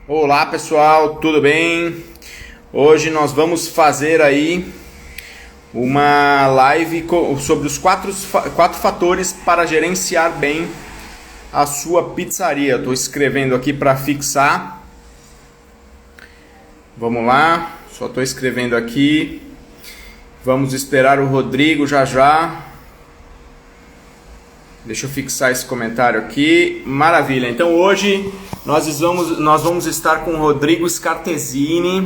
Olá pessoal, tudo bem? Hoje nós vamos fazer aí uma live sobre os quatro fatores para gerenciar bem a sua pizzaria. Estou escrevendo aqui para fixar. Vamos lá, só estou escrevendo aqui. Vamos esperar o Rodrigo já já. Deixa eu fixar esse comentário aqui. Maravilha. Então hoje nós vamos estar com o Rodrigo Scartesini.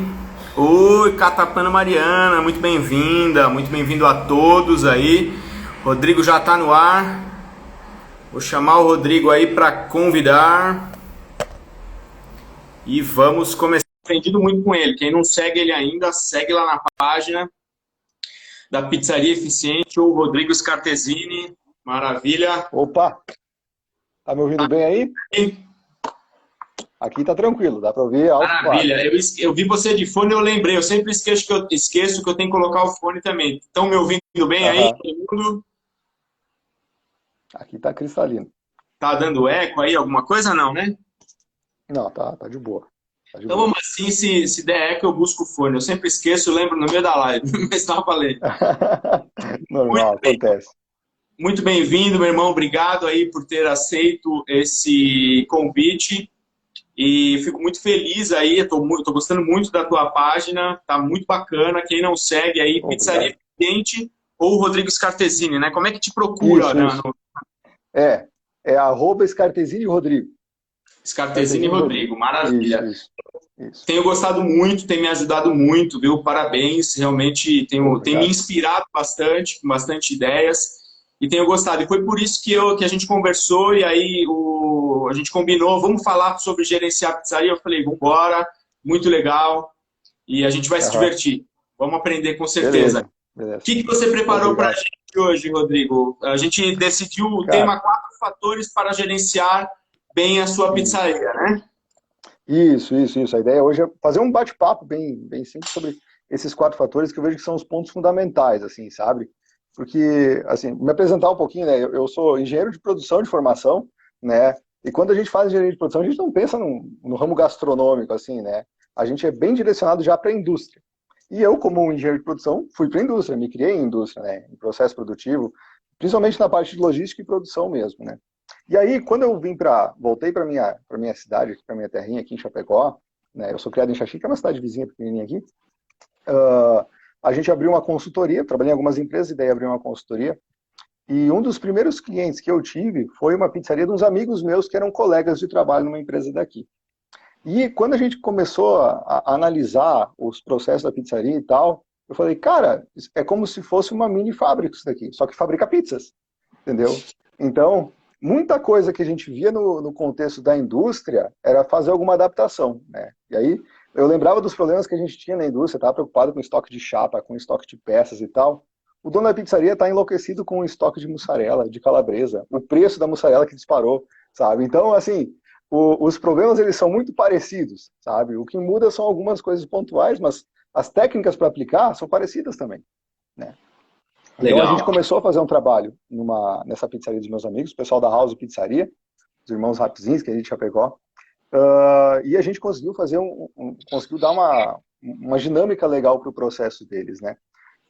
Oi, Catapana Mariana, muito bem-vinda, muito bem-vindo a todos aí. Rodrigo já está no ar. Vou chamar o Rodrigo aí para convidar. E vamos começar. Aprendido muito com ele. Quem não segue ele ainda, segue lá na página da Pizzaria Eficiente, o Rodrigo Scartesini. Maravilha. Opa, tá me ouvindo bem aí? Aqui tá tranquilo, dá para ouvir alto e claro. Maravilha. Eu vi você de fone, eu lembrei. Eu sempre esqueço que eu tenho que colocar o fone também. Estão me ouvindo bem aí, Aham. todo mundo? Aqui tá cristalino. Tá dando eco aí, alguma coisa? Não, né? Não, tá de boa. Tá de Então boa. vamos assim, se der eco, eu busco o fone. Eu sempre esqueço, eu lembro no meio da live, mas tá valendo. Normal, Muito bem. acontece. Muito bem-vindo, meu irmão. Obrigado aí por ter aceito esse convite. E fico muito feliz aí, tô gostando muito da tua página, tá muito bacana. Quem não segue aí, Pizzaria Obrigado. Eficiente ou Rodrigo Scartesini, né? Como é que te procura, Isso, né? isso. É, é arroba Scartesini Rodrigo. Scartesini Scartesini Rodrigo. Rodrigo, Isso, maravilha. isso, isso. Tenho gostado muito, tem me ajudado muito, viu? Parabéns, realmente tem me Obrigado. inspirado bastante, com bastante ideias, e tenho gostado. E foi por isso que a gente conversou, e aí a gente combinou, vamos falar sobre gerenciar a pizzaria. Eu falei, vamos embora, muito legal, e a gente vai se Aham. divertir. Vamos aprender com certeza. Beleza, O beleza. que você preparou para a Obrigado. gente hoje, Rodrigo? A gente decidiu o Cara, tema quatro fatores para gerenciar bem a sua isso. pizzaria, né? Isso. A ideia hoje é fazer um bate-papo bem simples sobre esses quatro fatores que eu vejo que são os pontos fundamentais, assim, sabe? Porque, assim, me apresentar um pouquinho, né? Eu sou engenheiro de produção de formação, né? E quando a gente faz engenharia de produção, a gente não pensa no ramo gastronômico, assim, né? A gente é bem direcionado já para a indústria. E eu, como um engenheiro de produção, fui para a indústria, me criei em indústria, né? Em processo produtivo, principalmente na parte de logística e produção mesmo, né? E aí, quando eu voltei para minha cidade, para minha terrinha aqui em Chapecó, né? Eu sou criado em Xaxim, que é uma cidade vizinha pequenininha aqui. Uh, a gente abriu uma consultoria, trabalhei em algumas empresas e daí abri uma consultoria. E um dos primeiros clientes que eu tive foi uma pizzaria de uns amigos meus que eram colegas de trabalho numa empresa daqui. E quando a gente começou a analisar os processos da pizzaria e tal, eu falei, cara, é como se fosse uma mini fábrica isso daqui, só que fabrica pizzas, entendeu? Então, muita coisa que a gente via no contexto da indústria era fazer alguma adaptação, né? E aí eu lembrava dos problemas que a gente tinha na indústria, estava preocupado com estoque de chapa, com estoque de peças e tal. O dono da pizzaria está enlouquecido com o estoque de mussarela, de calabresa, o preço da mussarela que disparou, sabe? Então, assim, os problemas eles são muito parecidos, sabe? O que muda são algumas coisas pontuais, mas as técnicas para aplicar são parecidas também, né? Então a gente Legal. começou a fazer um trabalho nessa pizzaria dos meus amigos, o pessoal da House Pizzaria, os irmãos Rapzins, que a gente já pegou, e a gente conseguiu fazer conseguiu dar uma dinâmica legal para o processo deles, né?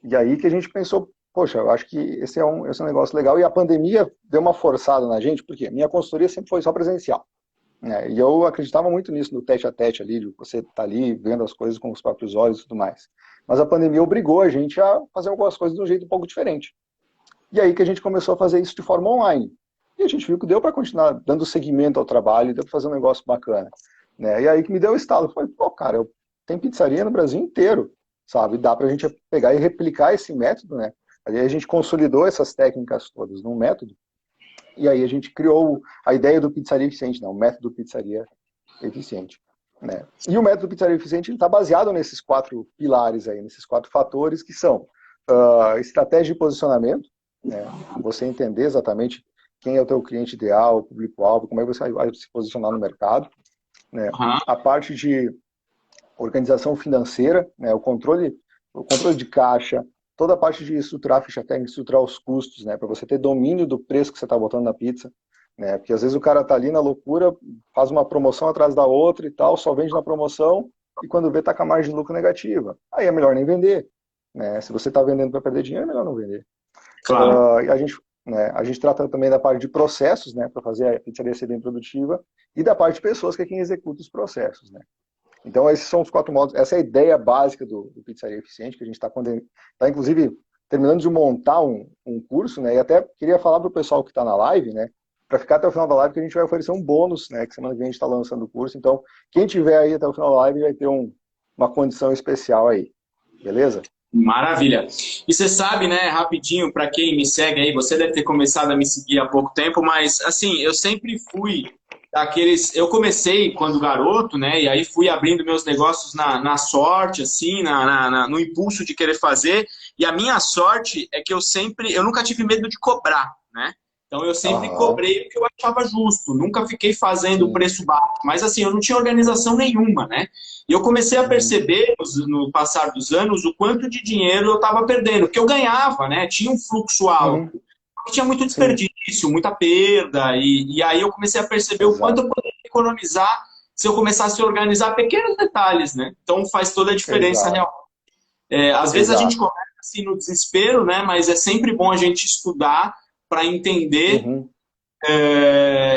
E aí que a gente pensou, poxa, eu acho que esse é um negócio legal, e a pandemia deu uma forçada na gente, porque minha consultoria sempre foi só presencial, né? E eu acreditava muito nisso, no tete a tete ali, de você estar ali vendo as coisas com os próprios olhos e tudo mais. Mas a pandemia obrigou a gente a fazer algumas coisas de um jeito um pouco diferente. E aí que a gente começou a fazer isso de forma online. E a gente viu que deu para continuar dando seguimento ao trabalho, deu para fazer um negócio bacana, né? E aí que me deu o estalo. Eu falei, pô, cara, tem pizzaria no Brasil inteiro, sabe? Dá para a gente pegar e replicar esse método, né? Aí a gente consolidou essas técnicas todas num método. E aí a gente criou a ideia do pizzaria eficiente, não, o método pizzaria eficiente, né? E o método pizzaria eficiente está baseado nesses quatro pilares aí, nesses quatro fatores que são estratégia de posicionamento, né? Você entender exatamente quem é o teu cliente ideal, o público-alvo, como é que você vai se posicionar no mercado, né? Aham. A parte de organização financeira, né? O controle de caixa, toda a parte de estruturar a ficha técnica, estruturar os custos, né? Para você ter domínio do preço que você está botando na pizza, né? Porque às vezes o cara tá ali na loucura, faz uma promoção atrás da outra e tal, só vende na promoção e quando vê tá com a margem de lucro negativa. Aí é melhor nem vender, né? Se você está vendendo para perder dinheiro, é melhor não vender. Claro. E a gente trata também da parte de processos, né, para fazer a pizzaria ser bem produtiva, e da parte de pessoas, que é quem executa os processos, né. Então, esses são os 4 modos. Essa é a ideia básica do Pizzaria Eficiente, que a gente está, inclusive, terminando de montar um curso, né, e até queria falar para o pessoal que está na live, né, para ficar até o final da live, que a gente vai oferecer um bônus, né, que semana que vem a gente está lançando o curso. Então, quem tiver aí até o final da live vai ter uma condição especial aí, beleza? Maravilha. E você sabe, né, rapidinho, para quem me segue aí, você deve ter começado a me seguir há pouco tempo, mas assim, eu sempre fui daqueles. Eu comecei quando garoto, né, e aí fui abrindo meus negócios na sorte, assim, no impulso de querer fazer. E a minha sorte é que eu nunca tive medo de cobrar, né? Então eu sempre Aham, cobrei o que eu achava justo, nunca fiquei fazendo sim. preço baixo, mas assim, eu não tinha organização nenhuma, né? E eu comecei a Uhum, perceber, no passar dos anos, o quanto de dinheiro eu estava perdendo, porque eu ganhava, né? Tinha um fluxo uhum, alto, tinha muito sim, desperdício, muita perda, e aí eu comecei a perceber o quanto exato, eu poderia economizar se eu começasse a organizar pequenos detalhes, né? Então faz toda a diferença exato, real. Às vezes a gente exato. começa assim no desespero, né? Mas é sempre bom a gente estudar para entender Uhum,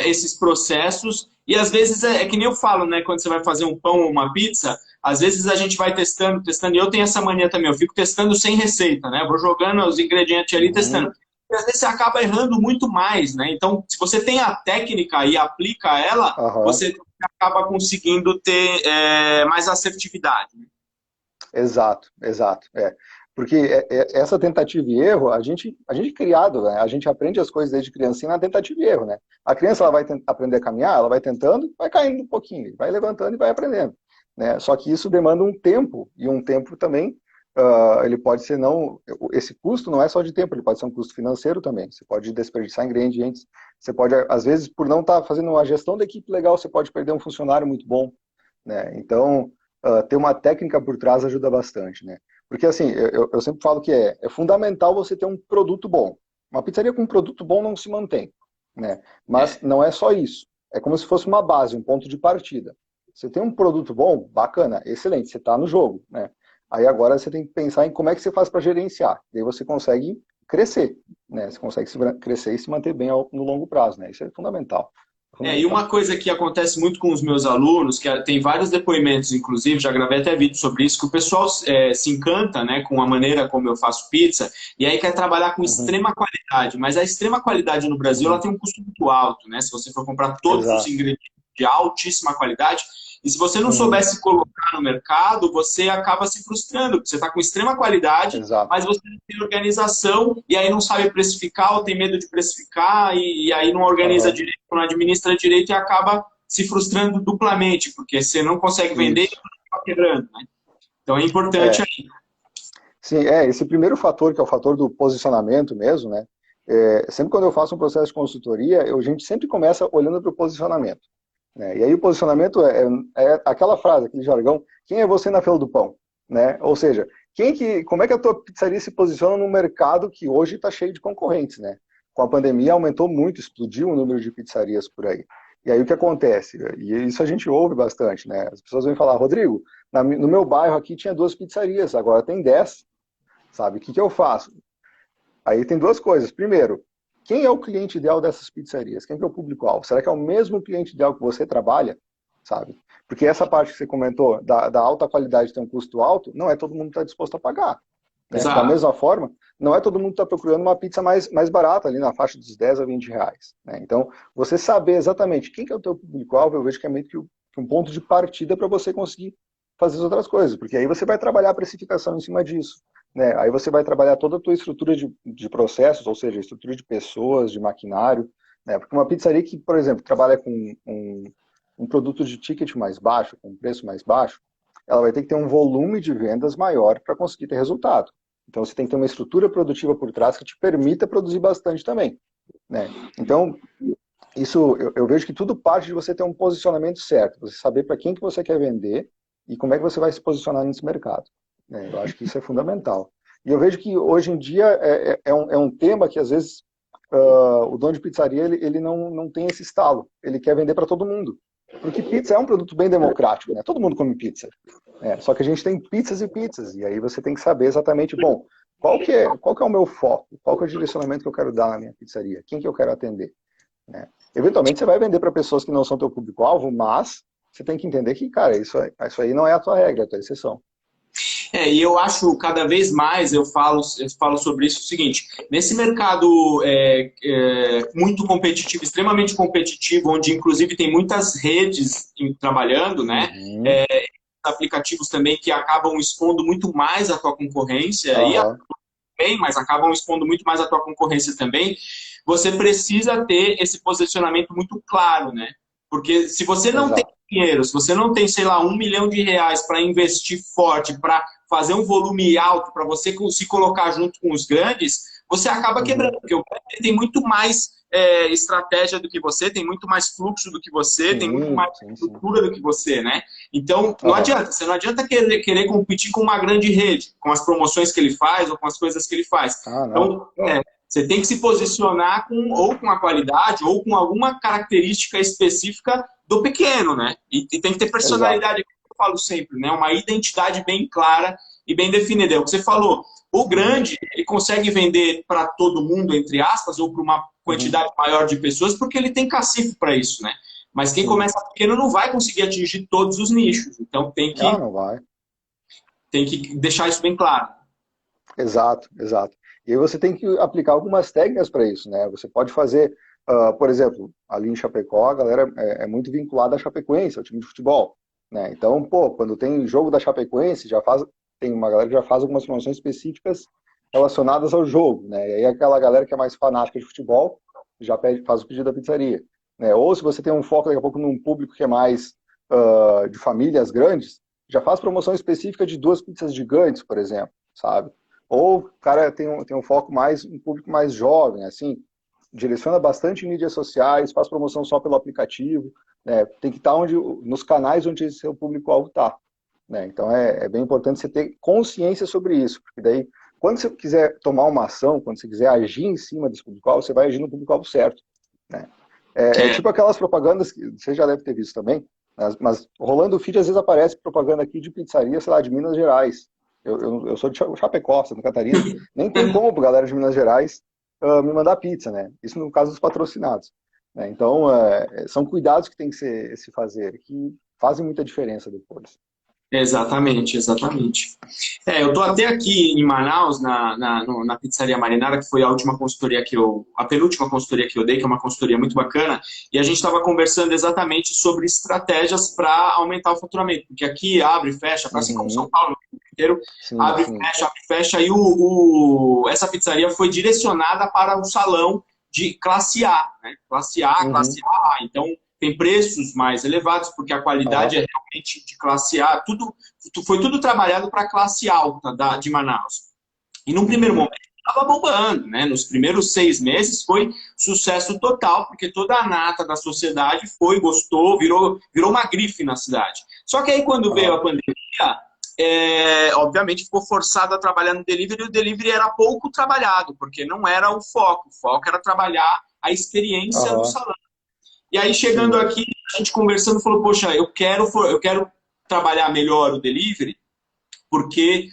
esses processos. E às vezes é que nem eu falo, né? Quando você vai fazer um pão ou uma pizza, às vezes a gente vai testando, testando. E eu tenho essa mania também, eu fico testando sem receita, né? Vou jogando os ingredientes ali, testando. uhum, E às vezes você acaba errando muito mais, né? Então, se você tem a técnica e aplica ela, aham, você acaba conseguindo ter mais assertividade. exato, exato. Porque essa tentativa e erro, a gente é criado, né? A gente aprende as coisas desde criancinha na tentativa e erro, né? A criança ela vai aprender a caminhar, ela vai tentando, vai caindo um pouquinho, vai levantando e vai aprendendo, né? Só que isso demanda um tempo, e um tempo também, ele pode ser não, esse custo não é só de tempo, ele pode ser um custo financeiro também. Você pode desperdiçar ingredientes, você pode, às vezes, por não estar fazendo uma gestão da equipe legal, você pode perder um funcionário muito bom, né? Então, ter uma técnica por trás ajuda bastante, né? Porque assim, eu sempre falo que é fundamental você ter um produto bom. Uma pizzaria com um produto bom não se mantém, né? Mas É. não é só isso. É como se fosse uma base, um ponto de partida. Você tem um produto bom, bacana, excelente, você está no jogo, né? Aí agora você tem que pensar em como é que você faz para gerenciar. Daí você consegue crescer, né? Você consegue crescer e se manter bem no longo prazo, né? Isso é fundamental. E Fundamental. uma coisa que acontece muito com os meus alunos, que tem vários depoimentos, inclusive, já gravei até vídeo sobre isso, que o pessoal se encanta, né, com a maneira como eu faço pizza, e aí quer trabalhar com Uhum, extrema qualidade. Mas a extrema qualidade no Brasil, ela uhum, tem um custo muito alto, né? Se você for comprar todos os exato. ingredientes de altíssima qualidade, e se você não Uhum, soubesse colocar no mercado, você acaba se frustrando, porque você está com extrema qualidade, exato. mas você não tem organização e aí não sabe precificar ou tem medo de precificar e aí não organiza Aham, direito, não administra direito e acaba se frustrando duplamente, porque você não consegue vender e isso. está quebrando, né? Então é importante É, aí. sim, esse primeiro fator, que é o fator do posicionamento mesmo, né? Sempre quando eu faço um processo de consultoria, a gente sempre começa olhando para o posicionamento, né? E aí o posicionamento é aquela frase, aquele jargão, quem é você na fila do pão, né? Ou seja, como é que a tua pizzaria se posiciona num mercado que hoje está cheio de concorrentes, né? Com a pandemia aumentou muito, explodiu o número de pizzarias por aí. E aí o que acontece? E isso a gente ouve bastante, né? As pessoas vêm falar, Rodrigo, no meu bairro aqui tinha 2 pizzarias, agora tem 10, sabe? O que eu faço? Aí tem duas coisas. Primeiro, quem é o cliente ideal dessas pizzarias? Quem que é o público-alvo? Será que é o mesmo cliente ideal que você trabalha? Sabe? Porque essa parte que você comentou, da alta qualidade ter um custo alto, não é todo mundo que está disposto a pagar. Né? Da Exato. mesma forma, não é todo mundo que está procurando uma pizza mais barata, ali na faixa dos 10 a 20 reais. Né? Então, você saber exatamente quem que é o teu público-alvo, eu vejo que é meio que um ponto de partida para você conseguir fazer as outras coisas, porque aí você vai trabalhar a precificação em cima disso. Né? Aí você vai trabalhar toda a tua estrutura de processos, ou seja, estrutura de pessoas, de maquinário, né? Porque uma pizzaria que, por exemplo, trabalha com um produto de ticket mais baixo, com um preço mais baixo, ela vai ter que ter um volume de vendas maior para conseguir ter resultado. Então você tem que ter uma estrutura produtiva por trás que te permita produzir bastante também. Né? Então, isso eu vejo que tudo parte de você ter um posicionamento certo, você saber para quem que você quer vender e como é que você vai se posicionar nesse mercado. Né? Eu acho que isso é fundamental. E eu vejo que hoje em dia é um tema que às vezes o dono de pizzaria ele não tem esse estalo. Ele quer vender para todo mundo. Porque pizza é um produto bem democrático, né? Todo mundo come pizza. Só que a gente tem pizzas e pizzas. E aí você tem que saber exatamente, bom, qual que é o meu foco? Qual que é o direcionamento que eu quero dar na minha pizzaria? Quem que eu quero atender? Né? Eventualmente você vai vender para pessoas que não são teu público-alvo, mas você tem que entender que, cara, isso aí não é a tua regra, é a tua exceção. E eu acho, cada vez mais, eu falo sobre isso o seguinte, nesse mercado muito competitivo, extremamente competitivo, onde inclusive tem muitas redes trabalhando, né? Uhum. Aplicativos também que acabam expondo muito mais a tua concorrência, bem, mas acabam expondo muito mais a tua concorrência também, você precisa ter esse posicionamento muito claro, né? Porque se você não tem dinheiro, se você não tem, sei lá, R$1 milhão para investir forte, para fazer um volume alto, para você se colocar junto com os grandes, você acaba quebrando, porque o grande tem muito mais estratégia do que você, tem muito mais fluxo do que você, tem muito mais estrutura do que você, né? Então, não adianta, você não adianta querer competir com uma grande rede, com as promoções que ele faz ou com as coisas que ele faz. Então, você tem que se posicionar ou com a qualidade ou com alguma característica específica do pequeno, né? E tem que ter personalidade, que eu falo sempre, né? Uma identidade bem clara e bem definida. É o que você falou. O grande, ele consegue vender para todo mundo, entre aspas, ou para uma quantidade maior de pessoas, porque ele tem cacife para isso, né? Mas quem começa pequeno não vai conseguir atingir todos os nichos. Então tem que deixar isso bem claro. Exato. E aí você tem que aplicar algumas técnicas para isso, né? Você pode fazer, por exemplo, ali em Chapecó, a galera é muito vinculada à Chapecoense, ao time de futebol, né? Então, quando tem jogo da Chapecoense, tem uma galera que já faz algumas promoções específicas relacionadas ao jogo, né? E aí aquela galera que é mais fanática de futebol já faz o pedido da pizzaria, né? Ou se você tem um foco daqui a pouco num público que é mais de famílias grandes, já faz promoção específica de 2 pizzas gigantes, por exemplo, sabe? Ou o cara tem um foco um público mais jovem, assim, direciona bastante em mídias sociais, faz promoção só pelo aplicativo, né? Tem que estar nos canais onde esse seu público-alvo está, né? Então é bem importante você ter consciência sobre isso, porque daí, quando você quiser tomar uma ação, quando você quiser agir em cima desse público-alvo, você vai agir no público-alvo certo, né? É tipo aquelas propagandas que você já deve ter visto também, mas rolando o feed, às vezes aparece propaganda aqui de pizzaria, sei lá, de Minas Gerais. Eu sou de Chapecó, Santa Catarina, nem tem como a galera de Minas Gerais me mandar pizza, né? Isso no caso dos patrocinados, né? Então, são cuidados que tem que se fazer, que fazem muita diferença depois. Exatamente. Eu estou até aqui em Manaus, na Pizzaria Marinara, que foi a penúltima consultoria que eu dei, que é uma consultoria muito bacana, e a gente estava conversando exatamente sobre estratégias para aumentar o faturamento, porque aqui abre e fecha, assim como São Paulo inteiro, abre e fecha, e essa pizzaria foi direcionada para o salão de classe A, né? Classe A. Então, tem preços mais elevados, porque a qualidade é realmente de classe A. Foi tudo trabalhado para a classe alta de Manaus. E num primeiro momento estava bombando, né? Nos primeiros 6 meses foi sucesso total, porque toda a nata da sociedade gostou, virou uma grife na cidade. Só que aí quando veio a pandemia, obviamente ficou forçado a trabalhar no delivery, e o delivery era pouco trabalhado, porque não era o foco era trabalhar a experiência no salão. E aí, chegando aqui, a gente conversando, falou, poxa, eu quero trabalhar melhor o delivery, porque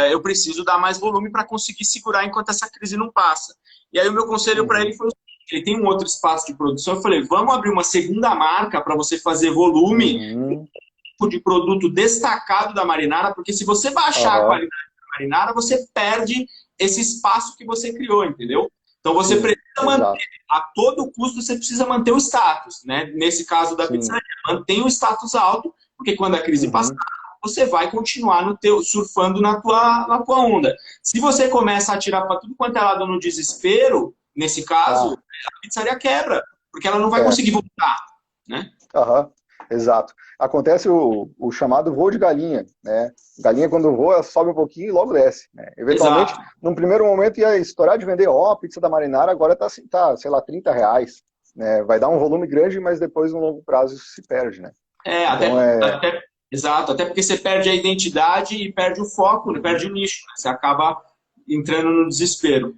eu preciso dar mais volume para conseguir segurar enquanto essa crise não passa. E aí o meu conselho para ele foi o seguinte, ele tem um outro espaço de produção, eu falei, vamos abrir uma segunda marca para você fazer volume de produto destacado da Marinara, porque se você baixar a qualidade da Marinara, você perde esse espaço que você criou, entendeu? Então você precisa manter, a todo custo você precisa manter o status, né? Nesse caso da pizzaria, mantenha o status alto, porque quando a crise passar, você vai continuar surfando na tua onda. Se você começa a atirar para tudo quanto é lado no desespero, nesse caso, a pizzaria quebra, porque ela não vai conseguir voltar, né? Exato. Acontece o chamado voo de galinha, né? Galinha, quando voa, sobe um pouquinho e logo desce, né? Eventualmente, num primeiro momento, ia estourar de vender, a pizza da Marinara agora tá, sei lá, R$30, né? Vai dar um volume grande, mas depois, no longo prazo, isso se perde, né? Exato, até porque você perde a identidade e perde o foco, perde o nicho, né? Você acaba entrando no desespero.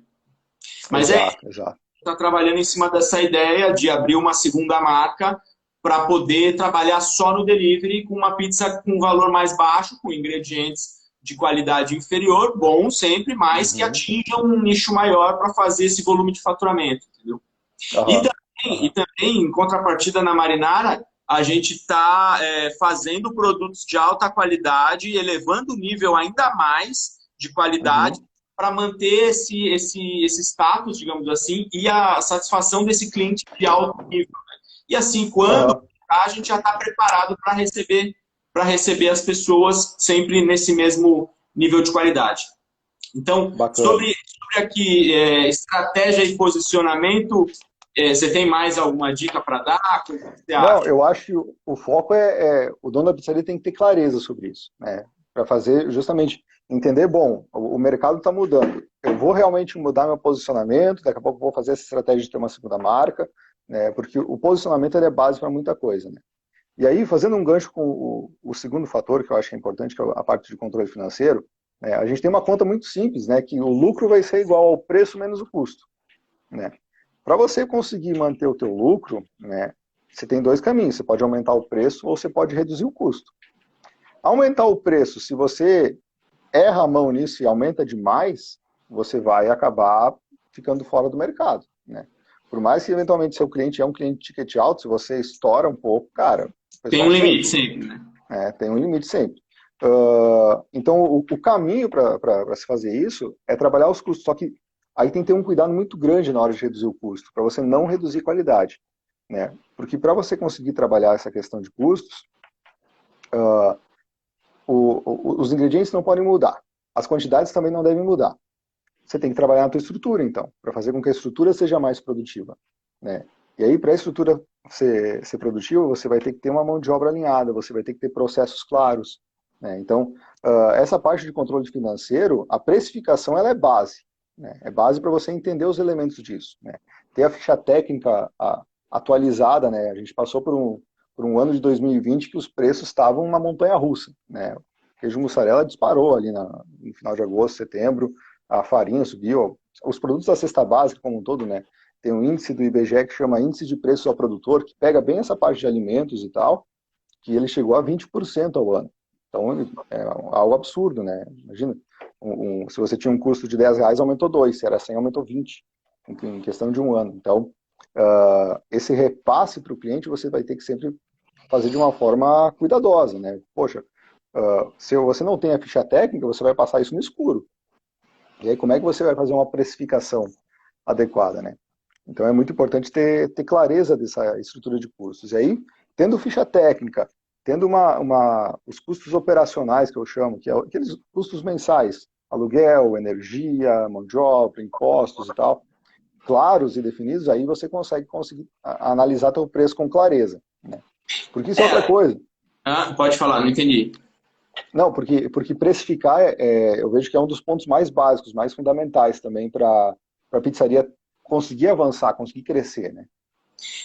Mas Exato, exato. está trabalhando em cima dessa ideia de abrir uma segunda marca para poder trabalhar só no delivery com uma pizza com valor mais baixo, com ingredientes de qualidade inferior, bom sempre, mas que Uhum. atinjam um nicho maior para fazer esse volume de faturamento, entendeu? E Aham, também, e aham. também, em contrapartida na Marinara, a gente está fazendo produtos de alta qualidade, elevando o nível ainda mais de qualidade Uhum. para manter esse status, digamos assim, e a satisfação desse cliente de alto nível. E assim, quando Aham. a gente já está preparado para receber as pessoas sempre nesse mesmo nível de qualidade. Então, Bacana. sobre aqui estratégia e posicionamento, você tem mais alguma dica para dar? O que você Não, acha? eu acho que o foco o dono da pizzaria tem que ter clareza sobre isso, né? Para fazer justamente entender, bom, o mercado está mudando. Eu vou realmente mudar meu posicionamento, daqui a pouco eu vou fazer essa estratégia de ter uma segunda marca, né? Porque o posicionamento ele é base para muita coisa, né? E aí, fazendo um gancho com o segundo fator que eu acho que é importante, que é a parte de controle financeiro, né? A gente tem uma conta muito simples, né? Que o lucro vai ser igual ao preço menos o custo, né? Para você conseguir manter o teu lucro, né, você tem dois caminhos. Você pode aumentar o preço ou você pode reduzir o custo. Aumentar o preço, se você erra a mão nisso e aumenta demais, você vai acabar ficando fora do mercado, né? Por mais que eventualmente seu cliente é um cliente de ticket alto, se você estoura um pouco, cara, o Tem pessoal um limite sente, sempre, né? né? Tem um limite sempre. Então, o caminho para se fazer isso é trabalhar os custos. Só que aí tem que ter um cuidado muito grande na hora de reduzir o custo, para você não reduzir qualidade, né? Porque para você conseguir trabalhar essa questão de custos, os ingredientes não podem mudar, as quantidades também não devem mudar. Você tem que trabalhar na tua estrutura, então, para fazer com que a estrutura seja mais produtiva, né? E aí, para a estrutura ser produtiva, você vai ter que ter uma mão de obra alinhada, você vai ter que ter processos claros, né? Então, essa parte de controle financeiro, a precificação ela é base, né? É base para você entender os elementos disso, né? Ter a ficha técnica atualizada, né? A gente passou por um ano de 2020 que os preços estavam uma montanha russa, né? O queijo mussarela disparou ali no final de agosto, setembro, a farinha subiu, os produtos da cesta básica como um todo, né? Tem um índice do IBGE que chama Índice de Preços ao Produtor, que pega bem essa parte de alimentos e tal, que ele chegou a 20% ao ano. Então, é algo absurdo, né? Imagina, se você tinha um custo de R$ 10, aumentou 2, se era 100, aumentou 20, em questão de um ano. Então, esse repasse para o cliente você vai ter que sempre fazer de uma forma cuidadosa, né? Poxa, se você não tem a ficha técnica, você vai passar isso no escuro. E aí, como é que você vai fazer uma precificação adequada, né? Então, é muito importante ter clareza dessa estrutura de custos. E aí, tendo ficha técnica, tendo os custos operacionais, que eu chamo, que é aqueles custos mensais, aluguel, energia, mão de obra, impostos e tal, claros e definidos, aí você conseguir analisar teu preço com clareza, né? Porque isso é outra É, coisa. pode falar, não entendi. Não, porque precificar, eu vejo que é um dos pontos mais básicos, mais fundamentais também para a pizzaria conseguir avançar, conseguir crescer, né?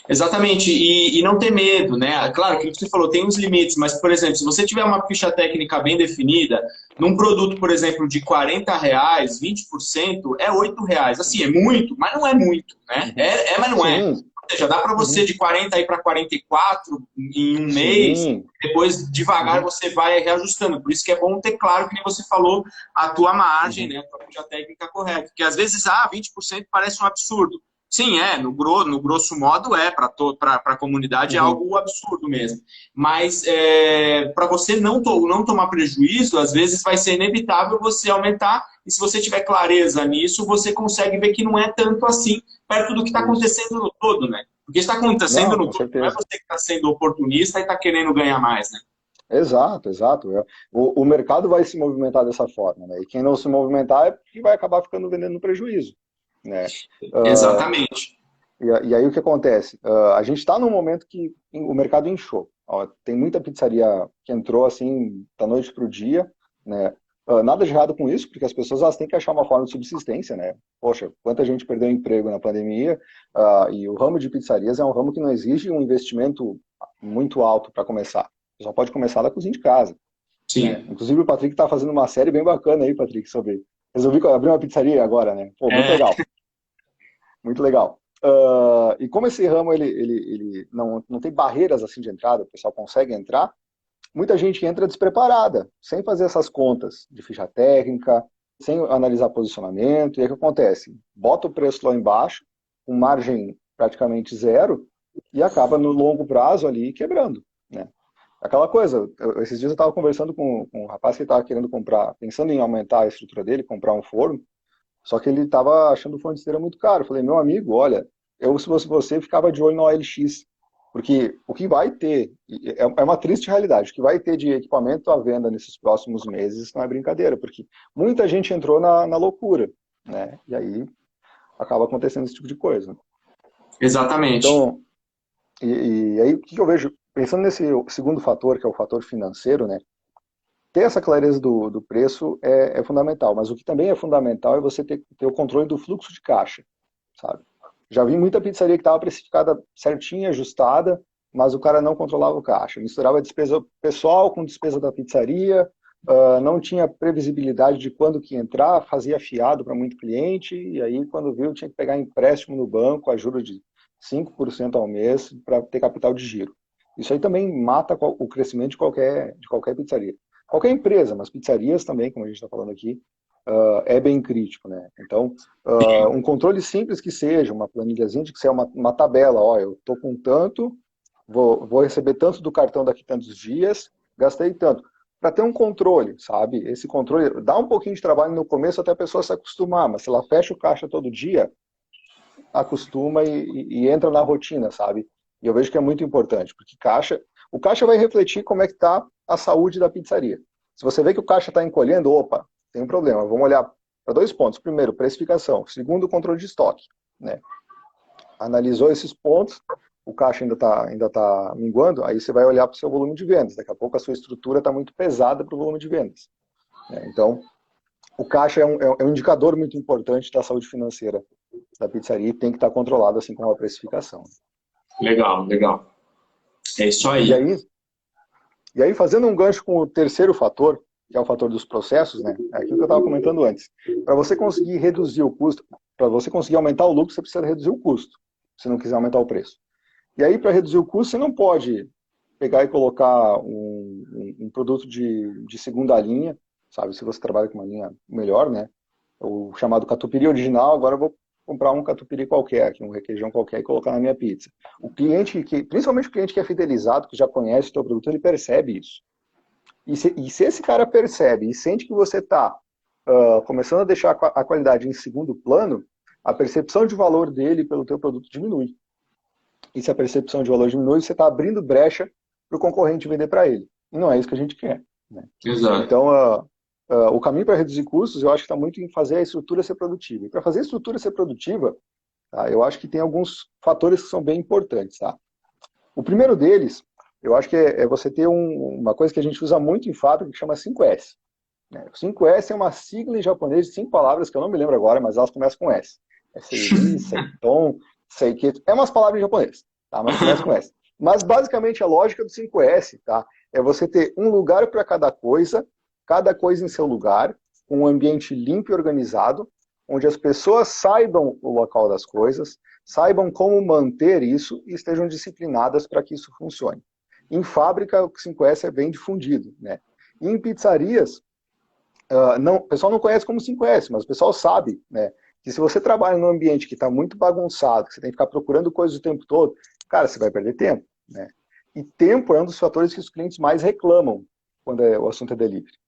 Exatamente, e não ter medo, né? Claro que você falou, tem uns limites, mas, por exemplo, se você tiver uma ficha técnica bem definida, num produto, por exemplo, de R$ 40, 20% é R$ 8. Assim, é muito, mas não é muito, né? Uhum. Mas não é. Sim, Ou seja, dá para você uhum. de 40 ir para 44 em um mês, Sim, depois devagar uhum. você vai reajustando. Por isso que é bom ter claro, que nem você falou, a tua margem, Uhum. né? A tua ficha técnica correta. Porque às vezes, 20% parece um absurdo. Sim, no grosso modo para a comunidade é Uhum. algo absurdo mesmo. Mas para você não tomar prejuízo, às vezes vai ser inevitável você aumentar, e se você tiver clareza nisso, você consegue ver que não é tanto assim, perto do que está Isso. acontecendo no todo, né? Porque está acontecendo Não, no com todo, não é certeza. você que está sendo oportunista e está querendo ganhar mais, né? Exato, exato. O mercado vai se movimentar dessa forma, né? E quem não se movimentar é que vai acabar ficando vendendo no prejuízo, né? Ah, Exatamente. e aí o que acontece? A gente está num momento que o mercado inchou. Ó, tem muita pizzaria que entrou assim da noite para o dia, né? Nada de errado com isso, porque as pessoas elas têm que achar uma forma de subsistência, né? Poxa, quanta gente perdeu emprego na pandemia, e o ramo de pizzarias é um ramo que não exige um investimento muito alto para começar. Você só pode começar da cozinha de casa, né? Sim. Inclusive o Patrick está fazendo uma série bem bacana aí, Patrick, sobre... Resolvi abrir uma pizzaria agora, né? Pô, muito legal. Muito legal. E como esse ramo ele não tem barreiras assim de entrada, o pessoal consegue entrar, muita gente entra despreparada, sem fazer essas contas de ficha técnica, sem analisar posicionamento, e aí o que acontece? Bota o preço lá embaixo, com margem praticamente zero, e acaba no longo prazo ali quebrando, né? Aquela coisa, esses dias eu estava conversando com um rapaz que estava querendo comprar, pensando em aumentar a estrutura dele, comprar um forno, só que ele estava achando o fone de esteira muito caro. Eu falei, meu amigo, olha, eu se fosse você, ficava de olho no OLX, porque o que vai ter, é uma triste realidade, o que vai ter de equipamento à venda nesses próximos meses não é brincadeira, porque muita gente entrou na loucura, né? E aí acaba acontecendo esse tipo de coisa. Exatamente. Então, e aí o que eu vejo, pensando nesse segundo fator, que é o fator financeiro, né? Ter essa clareza do preço é fundamental, mas o que também é fundamental é você ter o controle do fluxo de caixa, sabe? Já vi muita pizzaria que estava precificada certinha, ajustada, mas o cara não controlava o caixa. Misturava despesa pessoal com despesa da pizzaria, não tinha previsibilidade de quando que ia entrar, fazia fiado para muito cliente, e aí quando viu tinha que pegar empréstimo no banco, a juros de 5% ao mês para ter capital de giro. Isso aí também mata o crescimento de qualquer pizzaria. Qualquer empresa, mas pizzarias também, como a gente está falando aqui, é bem crítico, né? Então, um controle simples que seja, uma planilhazinha de que seja uma tabela, ó, eu estou com tanto, vou receber tanto do cartão daqui tantos dias, gastei tanto. Para ter um controle, sabe? Esse controle dá um pouquinho de trabalho no começo até a pessoa se acostumar, mas se ela fecha o caixa todo dia, acostuma e entra na rotina, sabe? E eu vejo que é muito importante, porque o caixa vai refletir como é que está a saúde da pizzaria. Se você vê que o caixa está encolhendo, opa, tem um problema. Vamos olhar para dois pontos. Primeiro, precificação. Segundo, controle de estoque, né? Analisou esses pontos, o caixa ainda tá minguando, aí você vai olhar para o seu volume de vendas. Daqui a pouco a sua estrutura está muito pesada para o volume de vendas, né? Então, o caixa é um indicador muito importante da saúde financeira da pizzaria e tem que estar controlado, assim como a precificação. Legal, legal. É isso E aí. aí, e aí, fazendo um gancho com o terceiro fator, que é o fator dos processos, né? É aquilo que eu estava comentando antes. Para você conseguir reduzir o custo, para você conseguir aumentar o lucro, você precisa reduzir o custo, se não quiser aumentar o preço. E aí, para reduzir o custo, você não pode pegar e colocar um produto de segunda linha, sabe? Se você trabalha com uma linha melhor, né? O chamado catupiry original, agora eu vou comprar um catupiry qualquer, um requeijão qualquer e colocar na minha pizza. O cliente, principalmente o cliente que é fidelizado, que já conhece o teu produto, ele percebe isso. E se esse cara percebe e sente que você está começando a deixar a qualidade em segundo plano, a percepção de valor dele pelo teu produto diminui. E se a percepção de valor diminui, você está abrindo brecha para o concorrente vender para ele. E não é isso que a gente quer, né? Exato. Então, o caminho para reduzir custos, eu acho que está muito em fazer a estrutura ser produtiva. E para fazer a estrutura ser produtiva, tá, eu acho que tem alguns fatores que são bem importantes. Tá? O primeiro deles, eu acho que é você ter uma coisa que a gente usa muito em fábrica, que chama 5S. Né? O 5S é uma sigla em japonês de 5 palavras, que eu não me lembro agora, mas elas começam com S. É Seiri, Seiton, Seiketo. É umas palavras em japonês, tá? Mas começa com S. Mas basicamente a lógica do 5S, tá? É você ter um lugar para cada coisa em seu lugar, com um ambiente limpo e organizado, onde as pessoas saibam o local das coisas, saibam como manter isso e estejam disciplinadas para que isso funcione. Em fábrica, o 5S é bem difundido, né? E em pizzarias, o pessoal não conhece como 5S, mas o pessoal sabe, né? Que se você trabalha num ambiente que está muito bagunçado, que você tem que ficar procurando coisas o tempo todo, cara, você vai perder tempo, né? E tempo é um dos fatores que os clientes mais reclamam quando o assunto é delivery.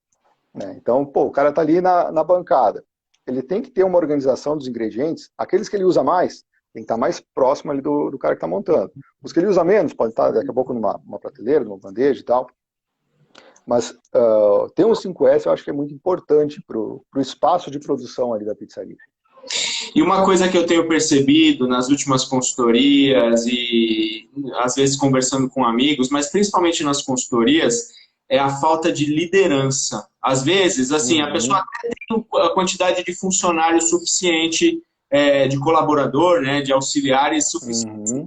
Né? Então, o cara está ali na bancada. Ele tem que ter uma organização dos ingredientes. Aqueles que ele usa mais, tem que estar mais próximo ali do cara que está montando. Os que ele usa menos, pode estar daqui a pouco numa prateleira, numa bandeja e tal. Mas ter um 5S eu acho que é muito importante para o espaço de produção ali da pizzaria. E uma coisa que eu tenho percebido nas últimas consultorias e às vezes conversando com amigos, mas principalmente nas consultorias, é a falta de liderança. Às vezes, assim, a pessoa até tem a quantidade de funcionários suficiente, de colaborador, né, de auxiliares suficiente,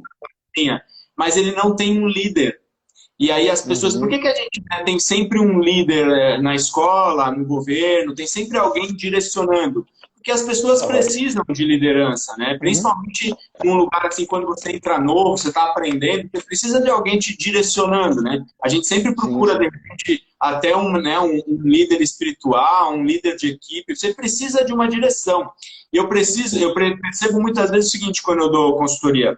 mas ele não tem um líder. E aí as pessoas, por que a gente tem sempre um líder na escola, no governo, tem sempre alguém direcionando? porque as pessoas Aham. precisam de liderança, né? Uhum. Principalmente num lugar assim, quando você entra novo, você está aprendendo, você precisa de alguém te direcionando, né? A gente sempre Sim, procura, de sim. repente, até um líder espiritual, um líder de equipe, você precisa de uma direção. E percebo muitas vezes o seguinte, quando eu dou consultoria,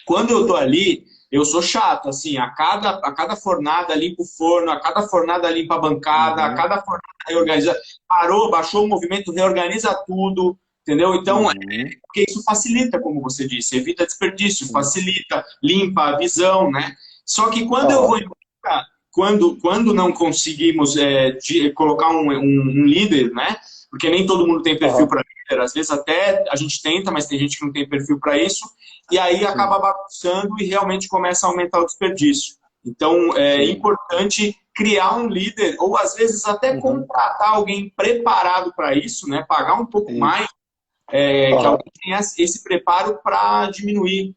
quando eu tô ali, eu sou chato, assim, a cada fornada limpa o forno, a cada fornada limpa a bancada, a Uhum. cada fornada reorganiza, parou, baixou o movimento, reorganiza tudo, entendeu? Então, Uhum. porque isso facilita, como você disse, evita desperdício, Sim. facilita, limpa a visão, né? Só que quando eu vou Aham. embora, quando não conseguimos colocar um líder, né? Porque nem todo mundo tem perfil Aham. para líder, às vezes até a gente tenta, mas tem gente que não tem perfil para isso, e aí acaba Sim. bagunçando e realmente começa a aumentar o desperdício. Então, é Sim. importante criar um líder, ou às vezes até Uhum. contratar alguém preparado para isso, né? Pagar um pouco Isso. mais, que Aham. alguém tenha esse preparo para diminuir.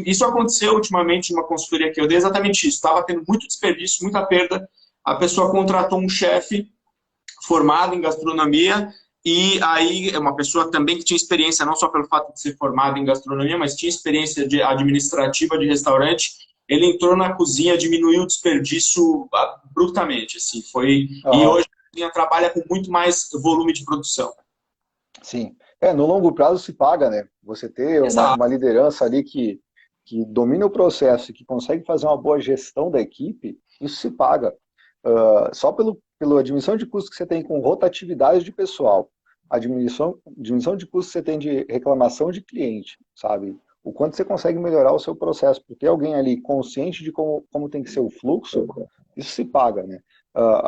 Isso aconteceu ultimamente em uma consultoria que eu dei exatamente isso. Estava tendo muito desperdício, muita perda. A pessoa contratou um chefe formado em gastronomia e aí é uma pessoa também que tinha experiência não só pelo fato de ser formado em gastronomia, mas tinha experiência administrativa de restaurante. Ele entrou na cozinha, diminuiu o desperdício brutamente, assim, e Aham. hoje a cozinha trabalha com muito mais volume de produção. Sim. No longo prazo se paga, né? Você ter uma Exato. liderança ali que domina o processo e que consegue fazer uma boa gestão da equipe, isso se paga. Só pela diminuição de custos que você tem com rotatividade de pessoal, a diminuição de custos que você tem de reclamação de cliente, sabe? O quanto você consegue melhorar o seu processo, por ter alguém ali consciente de como tem que ser o fluxo, isso se paga, né?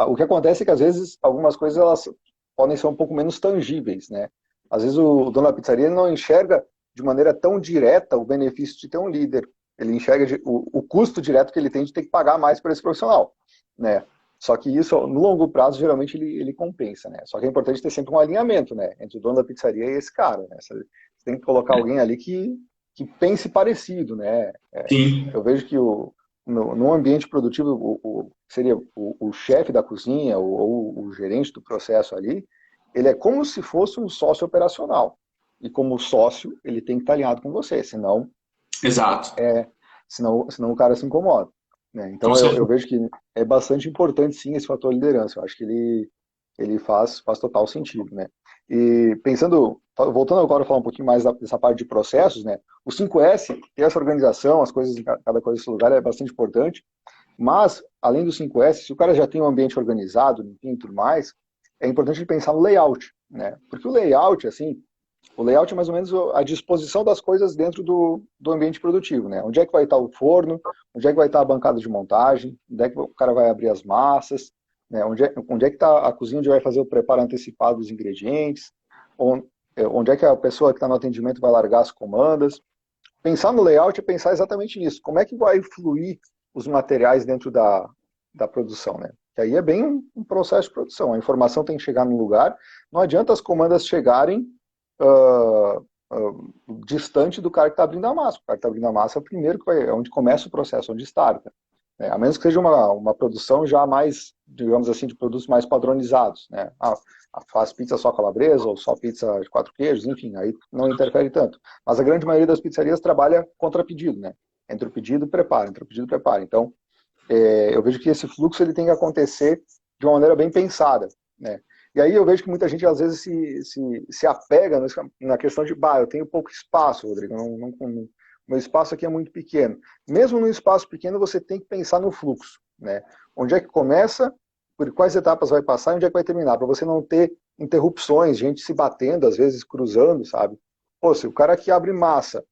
O que acontece é que às vezes algumas coisas elas podem ser um pouco menos tangíveis, né? Às vezes o dono da pizzaria não enxerga de maneira tão direta o benefício de ter um líder. Ele enxerga o custo direto que ele tem de ter que pagar mais por esse profissional, né? Só que isso, no longo prazo, geralmente ele compensa, né? Só que é importante ter sempre um alinhamento, né? Entre o dono da pizzaria e esse cara, né? Você tem que colocar alguém ali que pense parecido, né? Sim, Eu vejo que no ambiente produtivo, seria o chefe da cozinha ou o gerente do processo ali, ele é como se fosse um sócio operacional. E como sócio, ele tem que estar alinhado com você, exato. senão o cara se incomoda, né? Com Então eu certeza. vejo que é bastante importante sim esse fator liderança. Eu acho que ele faz total sentido, né? E pensando, voltando agora a falar um pouquinho mais dessa parte de processos, né? O 5S, ter essa organização, as coisas em cada coisa nesse lugar é bastante importante. Mas, além do 5S, se o cara já tem um ambiente organizado, limpinho e tudo mais, é importante ele pensar no layout, né? Porque o layout é mais ou menos a disposição das coisas dentro do ambiente produtivo, né? Onde é que vai estar o forno, onde é que vai estar a bancada de montagem, onde é que o cara vai abrir as massas, né? Onde é que está a cozinha onde vai fazer o preparo antecipado dos ingredientes, onde é que a pessoa que está no atendimento vai largar as comandas. Pensar no layout é pensar exatamente nisso. Como é que vai fluir os materiais dentro da produção, né? Que aí é bem um processo de produção. A informação tem que chegar no lugar. Não adianta as comandas chegarem uh, distante do cara que está abrindo a massa. O cara que está abrindo a massa é o primeiro que vai, é onde começa o processo, onde starta. Né? A menos que seja uma produção já mais, digamos assim, de produtos mais padronizados. Né? Faz pizza só calabresa ou só pizza de 4 queijos, enfim, aí não interfere tanto. Mas a grande maioria das pizzarias trabalha contra pedido, né? Entre o pedido e preparo, entre o pedido e preparo. Então, eu vejo que esse fluxo ele tem que acontecer de uma maneira bem pensada, né? E aí eu vejo que muita gente às vezes se apega na questão de, eu tenho pouco espaço, Rodrigo, meu espaço aqui é muito pequeno. Mesmo no espaço pequeno, você tem que pensar no fluxo, né? Onde é que começa, por quais etapas vai passar e onde é que vai terminar, para você não ter interrupções, gente se batendo, às vezes cruzando, sabe? Pô, se o cara que abre massa,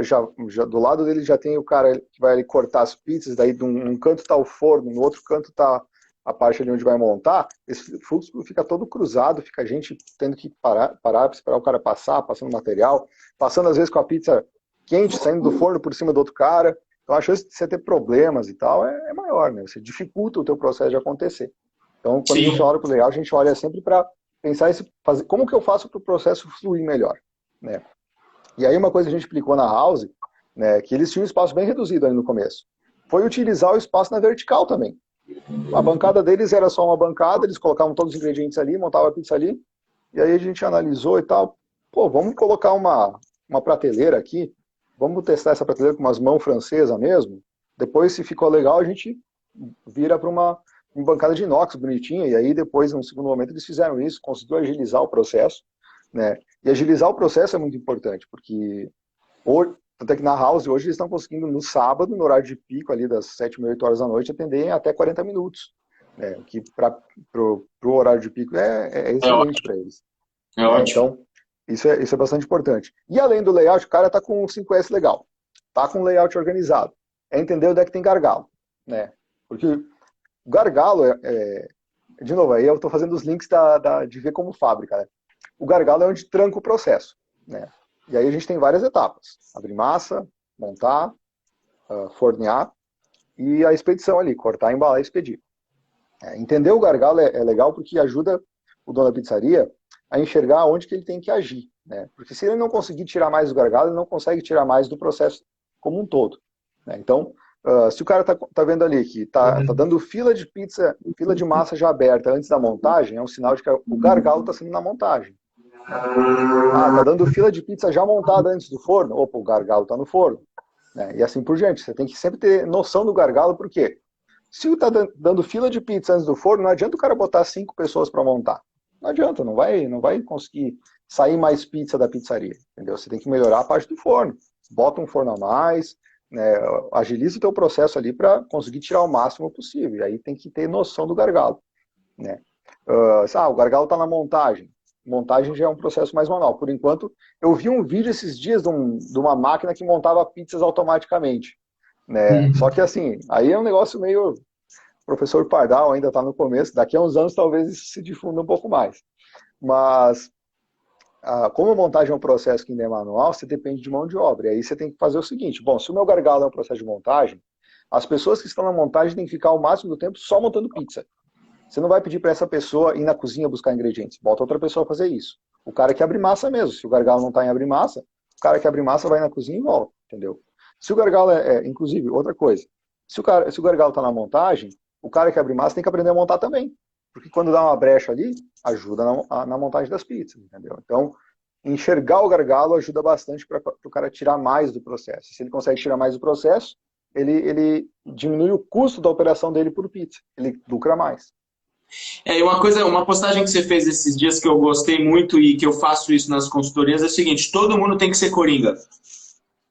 já do lado dele já tem o cara que vai ali cortar as pizzas, daí de um canto está o forno, no outro canto está a parte ali onde vai montar, esse fluxo fica todo cruzado, fica a gente tendo que parar para esperar o cara passar, passando material, passando às vezes com a pizza quente, saindo do forno por cima do outro cara. Então a chance de você ter problemas e tal é maior, né? Você dificulta o teu processo de acontecer. Então quando a gente Sim, olha para o layout, a gente olha sempre para pensar como que eu faço para o processo fluir melhor, né? E aí uma coisa que a gente explicou na House, né, que eles tinham um espaço bem reduzido ali no começo, foi utilizar o espaço na vertical também. A bancada deles era só uma bancada, eles colocavam todos os ingredientes ali, montavam a pizza ali, e aí a gente analisou e tal. Pô, vamos colocar uma prateleira aqui, vamos testar essa prateleira com umas mãos francesas mesmo. Depois, se ficou legal, a gente vira para uma bancada de inox bonitinha, e aí depois, no segundo momento, eles fizeram isso, conseguiu agilizar o processo, né? E agilizar o processo é muito importante, porque hoje, até que na House, hoje eles estão conseguindo no sábado, no horário de pico ali das 7h30, 8 horas da noite, atender em até 40 minutos, né? O que para o horário de pico é É excelente ótimo, para eles, é né? ótimo. Então, isso é bastante importante. E além do layout, o cara está com o 5S legal, está com o layout organizado, é entender onde é que tem gargalo, né? Porque o gargalo de novo, aí eu estou fazendo os links de ver como fábrica, né? O gargalo é onde tranca o processo, né? E aí a gente tem várias etapas: abrir massa, montar, fornear e a expedição ali, cortar, embalar e expedir. Entender o gargalo é legal porque ajuda o dono da pizzaria a enxergar onde que ele tem que agir, né? Porque se ele não conseguir tirar mais do gargalo, ele não consegue tirar mais do processo como um todo, né? Então, se o cara tá vendo ali que tá dando fila de pizza, fila de massa já aberta antes da montagem, é um sinal de que o gargalo está sendo na montagem, né? Ah, tá dando fila de pizza já montada antes do forno, opa, o gargalo está no forno, né? E assim por diante. Você tem que sempre ter noção do gargalo, porque se está dando fila de pizza antes do forno, não adianta o cara botar 5 pessoas para montar. Não adianta, não vai conseguir sair mais pizza da pizzaria, entendeu? Você tem que melhorar a parte do forno. Bota um forno a mais, né? Agiliza o teu processo ali para conseguir tirar o máximo possível. E aí tem que ter noção do gargalo, né? O gargalo está na montagem. Montagem já é um processo mais manual. Por enquanto, eu vi um vídeo esses dias de uma máquina que montava pizzas automaticamente, né? Só que assim, aí é um negócio meio professor Pardal, ainda está no começo. Daqui a uns anos talvez isso se difunda um pouco mais. Mas como a montagem é um processo que ainda é manual, você depende de mão de obra. E aí você tem que fazer o seguinte: bom, se o meu gargalo é um processo de montagem, as pessoas que estão na montagem têm que ficar o máximo do tempo só montando pizza. Você não vai pedir para essa pessoa ir na cozinha buscar ingredientes. Bota outra pessoa a fazer isso. O cara que abre massa mesmo. Se o gargalo não está em abrir massa, o cara que abre massa vai na cozinha e volta, entendeu? Se o gargalo inclusive, outra coisa. Se o gargalo está na montagem, o cara que abre massa tem que aprender a montar também. Porque quando dá uma brecha ali, ajuda na montagem das pizzas, entendeu? Então, enxergar o gargalo ajuda bastante para o cara tirar mais do processo. Se ele consegue tirar mais do processo, ele diminui o custo da operação dele por pizza. Ele lucra mais. E uma coisa, uma postagem que você fez esses dias que eu gostei muito e que eu faço isso nas consultorias é o seguinte: todo mundo tem que ser coringa. Ah,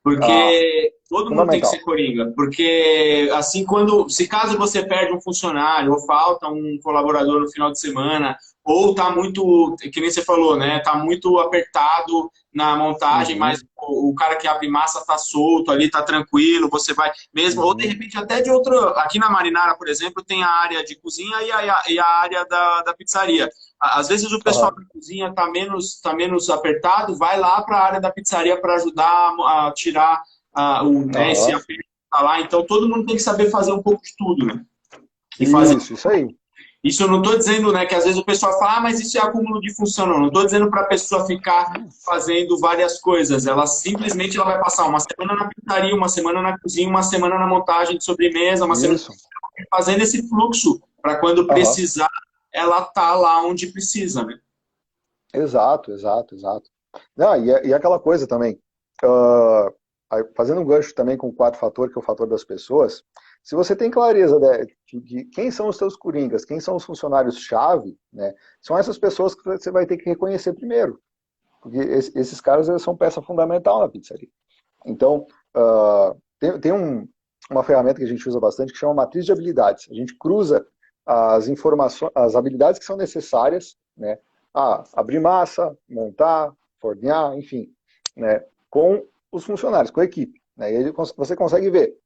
Porque todo mundo tem que ser fundamental. coringa. Porque assim, se caso você perde um funcionário, ou falta um colaborador no final de semana, ou tá muito, que nem você falou, né? Tá muito apertado na montagem, mas Uhum, o cara que abre massa tá solto ali, tá tranquilo, você vai mesmo, ou de uhum, repente até de outro. Aqui na Marinara, por exemplo, tem a área de cozinha e a área da pizzaria. Às vezes o pessoal aham, da cozinha está menos apertado, vai lá para a área da pizzaria para ajudar a tirar né, esse aham. aperto que tá lá. Então todo mundo tem que saber fazer um pouco de tudo, né? E fazer Isso aí. isso eu não estou dizendo, né, que às vezes o pessoal fala, mas isso é acúmulo de função. Não estou dizendo para a pessoa ficar fazendo várias coisas. Ela vai passar uma semana na pizzaria, uma semana na cozinha, uma semana na montagem de sobremesa, uma semana Isso. fazendo esse fluxo para quando Aham. precisar, ela tá lá onde precisa, né? Exato, exato, exato. Não, e aquela coisa também, ah, fazendo um gancho também com o 4 fator, que é o fator das pessoas, se você tem clareza de quem são os seus coringas, quem são os funcionários-chave, né, são essas pessoas que você vai ter que reconhecer primeiro, porque esses caras eles são peça fundamental na pizzaria. Então, tem uma ferramenta que a gente usa bastante que chama matriz de habilidades. A gente cruza as informações, as habilidades que são necessárias, né? Abrir massa, montar, fornear, enfim, né? Com os funcionários, com a equipe. Né? E aí você consegue ver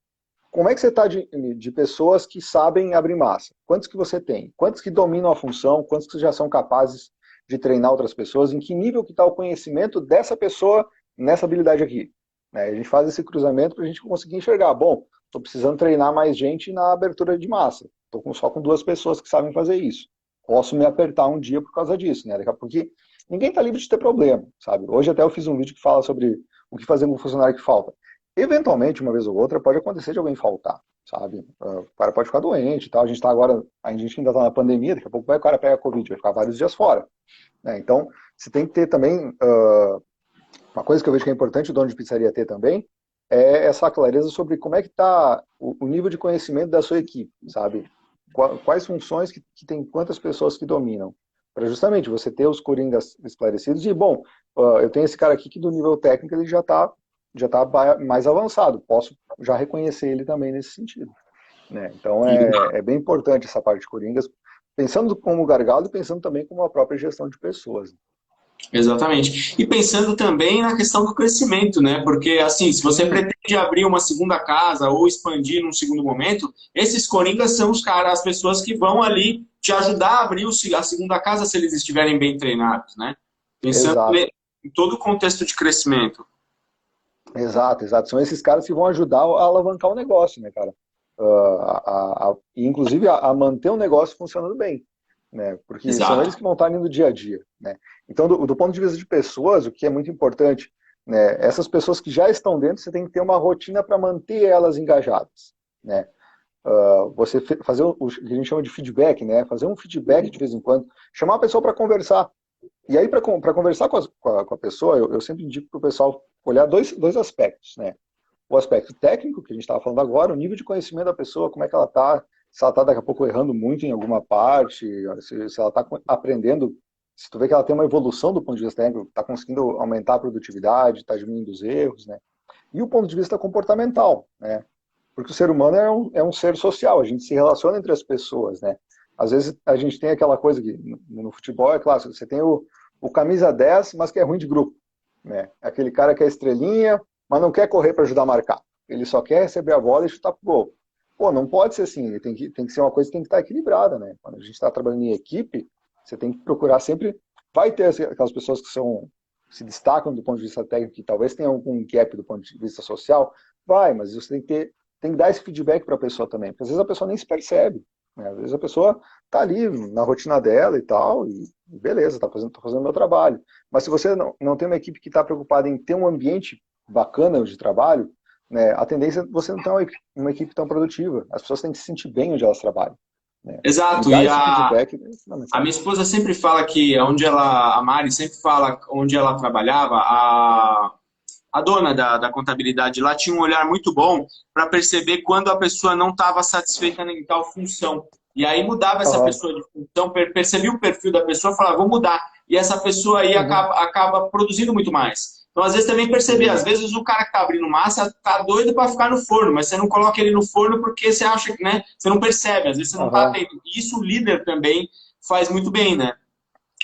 como é que você está de pessoas que sabem abrir massa. Quantos que você tem? Quantos que dominam a função? Quantos que já são capazes de treinar outras pessoas? Em que nível que está o conhecimento dessa pessoa nessa habilidade aqui? Né? A gente faz esse cruzamento para a gente conseguir enxergar. Bom, estou precisando treinar mais gente na abertura de massa. Estou só com 2 pessoas que sabem fazer isso. Posso me apertar um dia por causa disso, né? Porque ninguém está livre de ter problema, sabe? Hoje até eu fiz um vídeo que fala sobre o que fazer com o funcionário que falta. Eventualmente, uma vez ou outra, pode acontecer de alguém faltar. sabe? O cara pode ficar doente e tal. A gente tá agora, a gente ainda está na pandemia, daqui a pouco o cara pega Covid, vai ficar vários dias fora, né? Então, você tem que ter também, uma coisa que eu vejo que é importante o dono de pizzaria ter também, é essa clareza sobre como é que está o nível de conhecimento da sua equipe, sabe? Quais funções que tem quantas pessoas que dominam, para justamente você ter os coringas esclarecidos e, bom, eu tenho esse cara aqui que do nível técnico ele já tá mais avançado, posso já reconhecer ele também nesse sentido, né? Então é bem importante essa parte de coringas, pensando como gargalo e pensando também como a própria gestão de pessoas. Exatamente. E pensando também na questão do crescimento, né? Porque, assim, se você Sim, pretende abrir uma segunda casa ou expandir num segundo momento, esses coringas são os caras, as pessoas que vão ali te ajudar a abrir a segunda casa se eles estiverem bem treinados, né? Pensando exato. em todo o contexto de crescimento. Exato, exato. São esses caras que vão ajudar a alavancar o negócio, né, cara? E inclusive a manter o negócio funcionando bem, né? Porque são eles Exato. que vão estar ali no dia a dia, né? Então, do ponto de vista de pessoas, o que é muito importante, né? Essas pessoas que já estão dentro, você tem que ter uma rotina para manter elas engajadas, né? Você fazer o que a gente chama de feedback, né? Fazer um feedback de vez em quando, chamar a pessoa para conversar. E aí, para conversar com a pessoa, eu sempre indico para o pessoal olhar dois aspectos, né? O aspecto técnico, que a gente estava falando agora, o nível de conhecimento da pessoa, como é que ela está, se ela está daqui a pouco errando muito em alguma parte, se ela está aprendendo, se tu vê que ela tem uma evolução do ponto de vista técnico, está conseguindo aumentar a produtividade, está diminuindo os erros, né? E o ponto de vista comportamental, né? Porque o ser humano é um ser social, a gente se relaciona entre as pessoas, né? Às vezes a gente tem aquela coisa que no futebol é clássico, você tem o camisa 10, mas que é ruim de grupo, né? Aquele cara que é estrelinha, mas não quer correr para ajudar a marcar. Ele só quer receber a bola e chutar pro gol. Pô, não pode ser assim, tem que ser uma coisa que tem que estar equilibrada, né? Quando a gente está trabalhando em equipe, você tem que procurar sempre, vai ter aquelas pessoas que se destacam do ponto de vista técnico, que talvez tenham algum gap do ponto de vista social, vai, mas você tem que dar esse feedback para a pessoa também, porque às vezes a pessoa nem se percebe, né? Às vezes a pessoa tá ali na rotina dela e tal, e beleza, tô fazendo meu trabalho. Mas se você não tem uma equipe que está preocupada em ter um ambiente bacana de trabalho, né, a tendência é você não ter uma equipe tão produtiva. As pessoas têm que se sentir bem onde elas trabalham, né? E Exato. dar E esse feedback é a minha fundamental. esposa sempre fala que a Mari sempre fala onde ela trabalhava, a dona da contabilidade lá tinha um olhar muito bom para perceber quando a pessoa não estava satisfeita em tal função. E aí mudava essa Aham. pessoa de função, percebia o perfil da pessoa e falava, vou mudar. E essa pessoa aí Uhum. acaba produzindo muito mais. Então, às vezes, também perceber, às Sim. vezes o cara que está abrindo massa tá doido para ficar no forno, mas você não coloca ele no forno porque você acha que, né, você não percebe, às vezes você não está Aham. atento. E isso o líder também faz muito bem, né?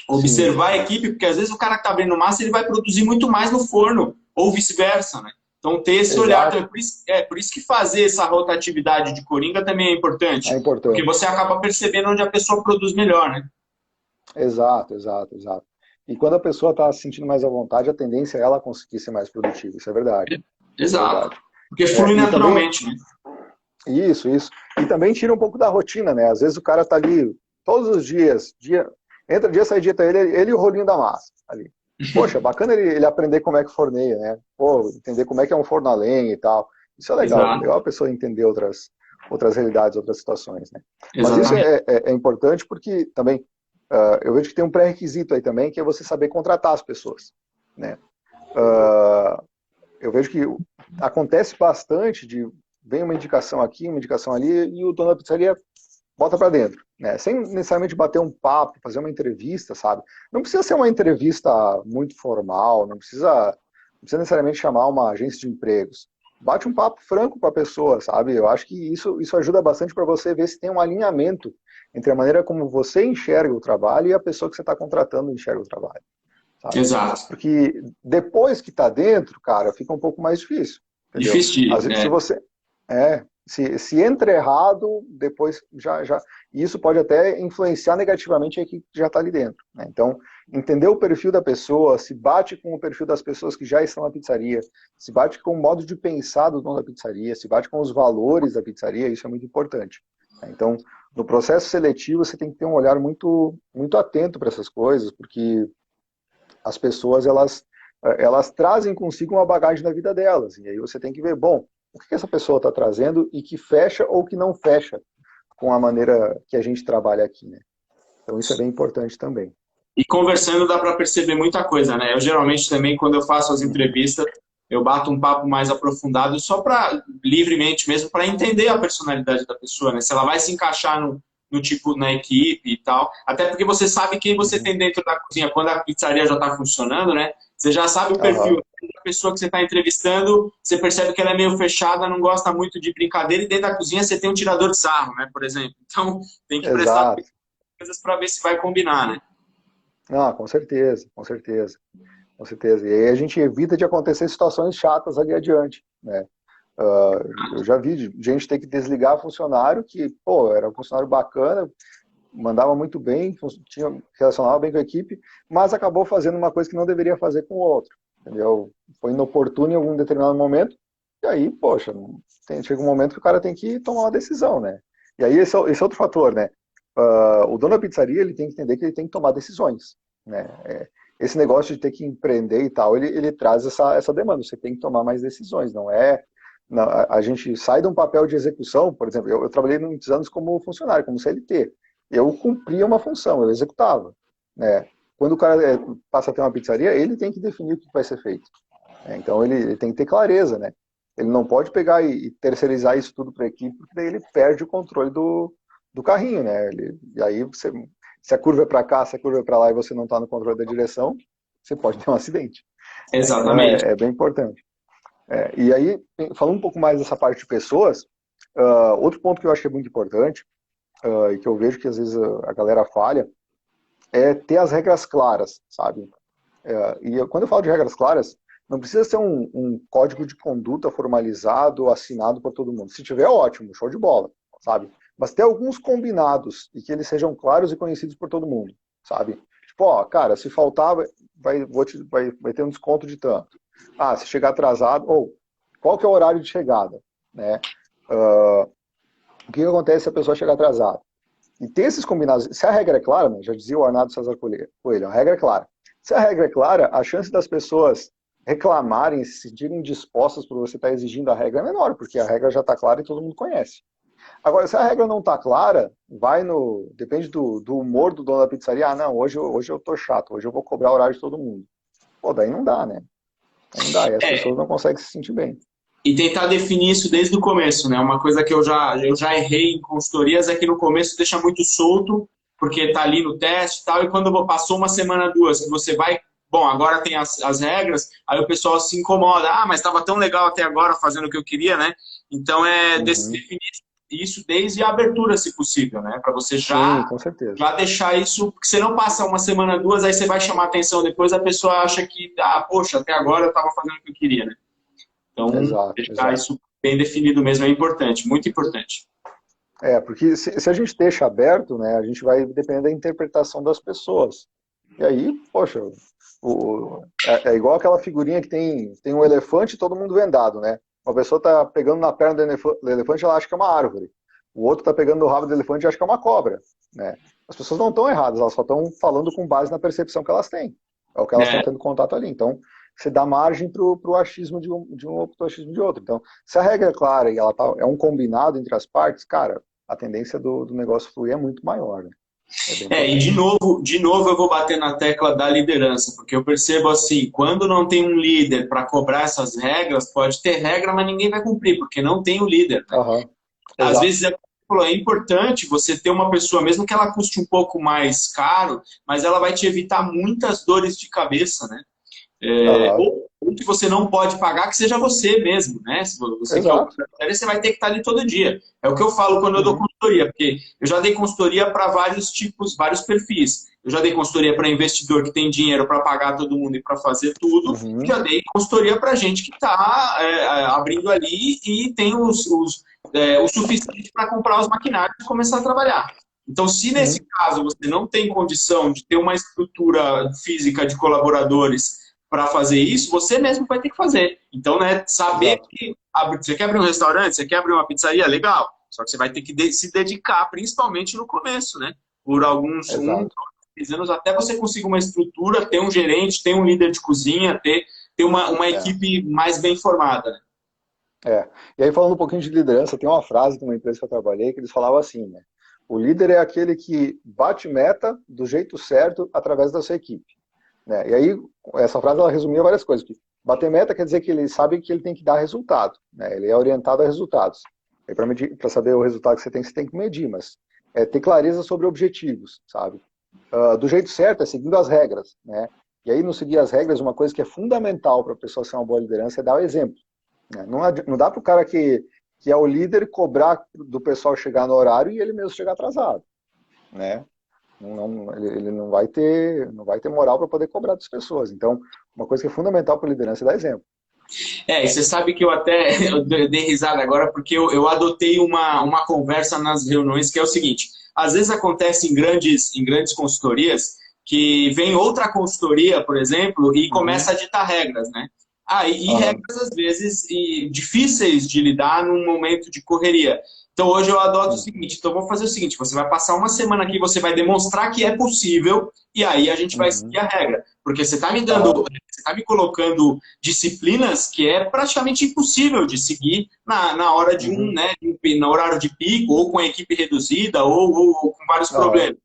Sim. Observar a equipe, porque às vezes o cara que está abrindo massa ele vai produzir muito mais no forno, ou vice-versa, né? Então ter esse olhar Exato. também. Por isso que fazer essa rotatividade de coringa também é É importante, porque importante. você acaba percebendo onde a pessoa produz melhor, né? Exato, exato, exato. E quando a pessoa está se sentindo mais à vontade, a tendência é ela conseguir ser mais produtiva. Isso é verdade. Isso é Exato. verdade. Porque flui E também, naturalmente, né? isso. E também tira um pouco da rotina, né? Às vezes o cara tá ali todos os dias, entra dia, sai dia, tá ele e o rolinho da massa ali. Poxa, bacana ele aprender como é que forneia, né? Pô, entender como é que é um forno a lenha e tal. Isso é legal. Exato. Legal a pessoa entender outras realidades, outras situações, né? Mas isso Exatamente. é importante porque também eu vejo que tem um pré-requisito aí também, que é você saber contratar as pessoas, né? Uh, eu vejo que acontece bastante de vem uma indicação aqui, uma indicação ali, e o dono da pizzaria bota para dentro, né? Sem necessariamente bater um papo, fazer uma entrevista, sabe? Não precisa ser uma entrevista muito formal, não precisa necessariamente chamar uma agência de empregos. Bate um papo franco com a pessoa, sabe? Eu acho que isso ajuda bastante para você ver se tem um alinhamento entre a maneira como você enxerga o trabalho e a pessoa que você está contratando enxerga o trabalho, sabe? Exato. Porque depois que está dentro, cara, fica um pouco mais difícil, entendeu? Difícil Às de. vezes, se você se entra errado, depois já. E isso pode até influenciar negativamente a equipe que já está ali dentro, né? Então, entender o perfil da pessoa, se bate com o perfil das pessoas que já estão na pizzaria, se bate com o modo de pensar do dono da pizzaria, se bate com os valores da pizzaria, isso é muito importante, né? Então, no processo seletivo, você tem que ter um olhar muito, muito atento para essas coisas, porque as pessoas, elas trazem consigo uma bagagem da vida delas, e aí você tem que ver, bom, o que essa pessoa está trazendo e que fecha ou que não fecha com a maneira que a gente trabalha aqui, né? Então isso é bem importante também. E conversando dá para perceber muita coisa, né? Eu geralmente também, quando eu faço as entrevistas, eu bato um papo mais aprofundado só para, livremente mesmo, para entender a personalidade da pessoa, né? Se ela vai se encaixar no tipo, na equipe e tal. Até porque você sabe quem você tem dentro da cozinha. Quando a pizzaria já está funcionando, né? Você já sabe o perfil da pessoa que você está entrevistando, você percebe que ela é meio fechada, não gosta muito de brincadeira, e dentro da cozinha você tem um tirador de sarro, né? Por exemplo. Então, tem que prestar Exato. coisas para ver se vai combinar, né? Ah, com certeza, com certeza, com certeza. E aí a gente evita de acontecer situações chatas ali adiante, né? Eu já vi gente ter que desligar funcionário que, pô, era um funcionário bacana, mandava muito bem, relacionava bem com a equipe, mas acabou fazendo uma coisa que não deveria fazer com o outro, entendeu? Foi inoportuno em algum determinado momento, e aí, poxa, chega um momento que o cara tem que tomar uma decisão, né? E aí esse é outro fator, né? O dono da pizzaria, ele tem que entender que ele tem que tomar decisões, né? Esse negócio de ter que empreender e tal, ele traz essa demanda, você tem que tomar mais decisões, não é... Não, a gente sai de um papel de execução, por exemplo, eu trabalhei muitos anos como funcionário, como CLT, eu cumpria uma função, eu executava, né? Quando o cara passa a ter uma pizzaria, ele tem que definir o que vai ser feito, né? Então ele tem que ter clareza, né? Ele não pode pegar e terceirizar isso tudo para a equipe, porque daí ele perde o controle do carrinho, né? E aí se a curva é para cá, se a curva é para lá e você não está no controle da direção, você pode ter um acidente. Então Exatamente. é bem importante. E aí, falando um pouco mais dessa parte de pessoas, outro ponto que eu acho que é muito importante, e que eu vejo que às vezes a galera falha, é ter as regras claras, sabe? Quando eu falo de regras claras, não precisa ser um código de conduta formalizado, assinado por todo mundo. Se tiver, ótimo, show de bola, sabe? Mas ter alguns combinados e que eles sejam claros e conhecidos por todo mundo, sabe? Tipo, ó, cara, se faltar, vai ter um desconto de tanto. Ah, se chegar atrasado, ou qual que é o horário de chegada, né? O que acontece se a pessoa chegar atrasada? E ter esses combinados, se a regra é clara, né, já dizia o Arnaldo César Coelho, a regra é clara. Se a regra é clara, a chance das pessoas reclamarem, se sentirem dispostas por você estar exigindo a regra é menor, porque a regra já está clara e todo mundo conhece. Agora, se a regra não está clara, depende do humor do dono da pizzaria. Ah, não, hoje eu tô chato, hoje eu vou cobrar o horário de todo mundo. Pô, daí não dá, né? Não dá, e as pessoas não conseguem se sentir bem. E tentar definir isso desde o começo, né? Uma coisa que eu já errei em consultorias é que no começo deixa muito solto, porque tá ali no teste e tal, e quando passou uma semana, duas, que você vai, bom, agora tem as regras, aí o pessoal se incomoda, ah, mas estava tão legal até agora fazendo o que eu queria, né? Então definir isso desde a abertura, se possível, né? Para você Sim, com certeza. já deixar isso, porque você não passa uma semana, duas, aí você vai chamar atenção depois, a pessoa acha que, ah, poxa, até agora eu estava fazendo o que eu queria, né? Então, deixar isso bem definido mesmo é importante, muito importante. Porque se a gente deixa aberto, né, a gente vai depender da interpretação das pessoas. E aí, poxa, é igual aquela figurinha que tem um elefante e todo mundo vendado, né? Uma pessoa está pegando na perna do elefante, ela acha que é uma árvore. O outro está pegando no rabo do elefante e acha que é uma cobra, né? As pessoas não estão erradas, elas só estão falando com base na percepção que elas têm. É o que elas estão tendo contato ali. Então, você dá margem para o achismo de um ou para o achismo de outro. Então, se a regra é clara e ela é um combinado entre as partes, cara, a tendência do negócio fluir é muito maior, né? E de novo eu vou bater na tecla da liderança, porque eu percebo assim, quando não tem um líder para cobrar essas regras, pode ter regra, mas ninguém vai cumprir, porque não tem o líder. Né? Às vezes é importante você ter uma pessoa, mesmo que ela custe um pouco mais caro, mas ela vai te evitar muitas dores de cabeça, né? Ou que você não pode pagar, que seja você mesmo, né? Se você quer, você vai ter que estar ali todo dia. É o que eu falo quando eu dou consultoria, porque eu já dei consultoria para vários tipos, vários perfis. Eu já dei consultoria para investidor que tem dinheiro para pagar todo mundo e para fazer tudo. Já dei consultoria para gente que está abrindo ali e tem o suficiente para comprar os maquinários e começar a trabalhar. Então, se nesse caso você não tem condição de ter uma estrutura física de colaboradores para fazer isso, você mesmo vai ter que fazer. Então, né, saber que você quer abrir um restaurante, você quer abrir uma pizzaria, legal. Só que você vai ter que se dedicar, principalmente no começo, né? Por alguns 3 anos, até você conseguir uma estrutura, ter um gerente, ter um líder de cozinha, ter uma equipe mais bem formada. Né? E aí, falando um pouquinho de liderança, tem uma frase de uma empresa que eu trabalhei que eles falavam assim, né? O líder é aquele que bate meta do jeito certo através da sua equipe. Né? E aí, essa frase ela resumia várias coisas. Que bater meta quer dizer que ele sabe que ele tem que dar resultado. Né? Ele é orientado a resultados. Para saber o resultado que você tem que medir, mas ter clareza sobre objetivos, sabe? Do jeito certo é seguindo as regras. Né? E aí, no seguir as regras, uma coisa que é fundamental para a pessoa ser uma boa liderança é dar o exemplo. Né? Não dá para o cara que é o líder cobrar do pessoal chegar no horário e ele mesmo chegar atrasado. Né? Ele não vai ter moral para poder cobrar das pessoas. Então, uma coisa que é fundamental para a liderança é dar exemplo. E você sabe que eu até eu dei risada agora porque eu adotei uma conversa nas reuniões que é o seguinte, às vezes acontece em grandes consultorias que vem outra consultoria, por exemplo, e Uhum. começa a ditar regras, né? E Aham. regras, às vezes, difíceis de lidar num momento de correria. Então, hoje eu adoto o Uhum. seguinte, então vou fazer o seguinte, você vai passar uma semana aqui, você vai demonstrar que é possível, e aí a gente vai seguir Uhum. a regra. Porque você está me dando, Aham. você está me colocando disciplinas que é praticamente impossível de seguir na hora de Uhum. no horário de pico, ou com a equipe reduzida, ou com vários Aham. problemas.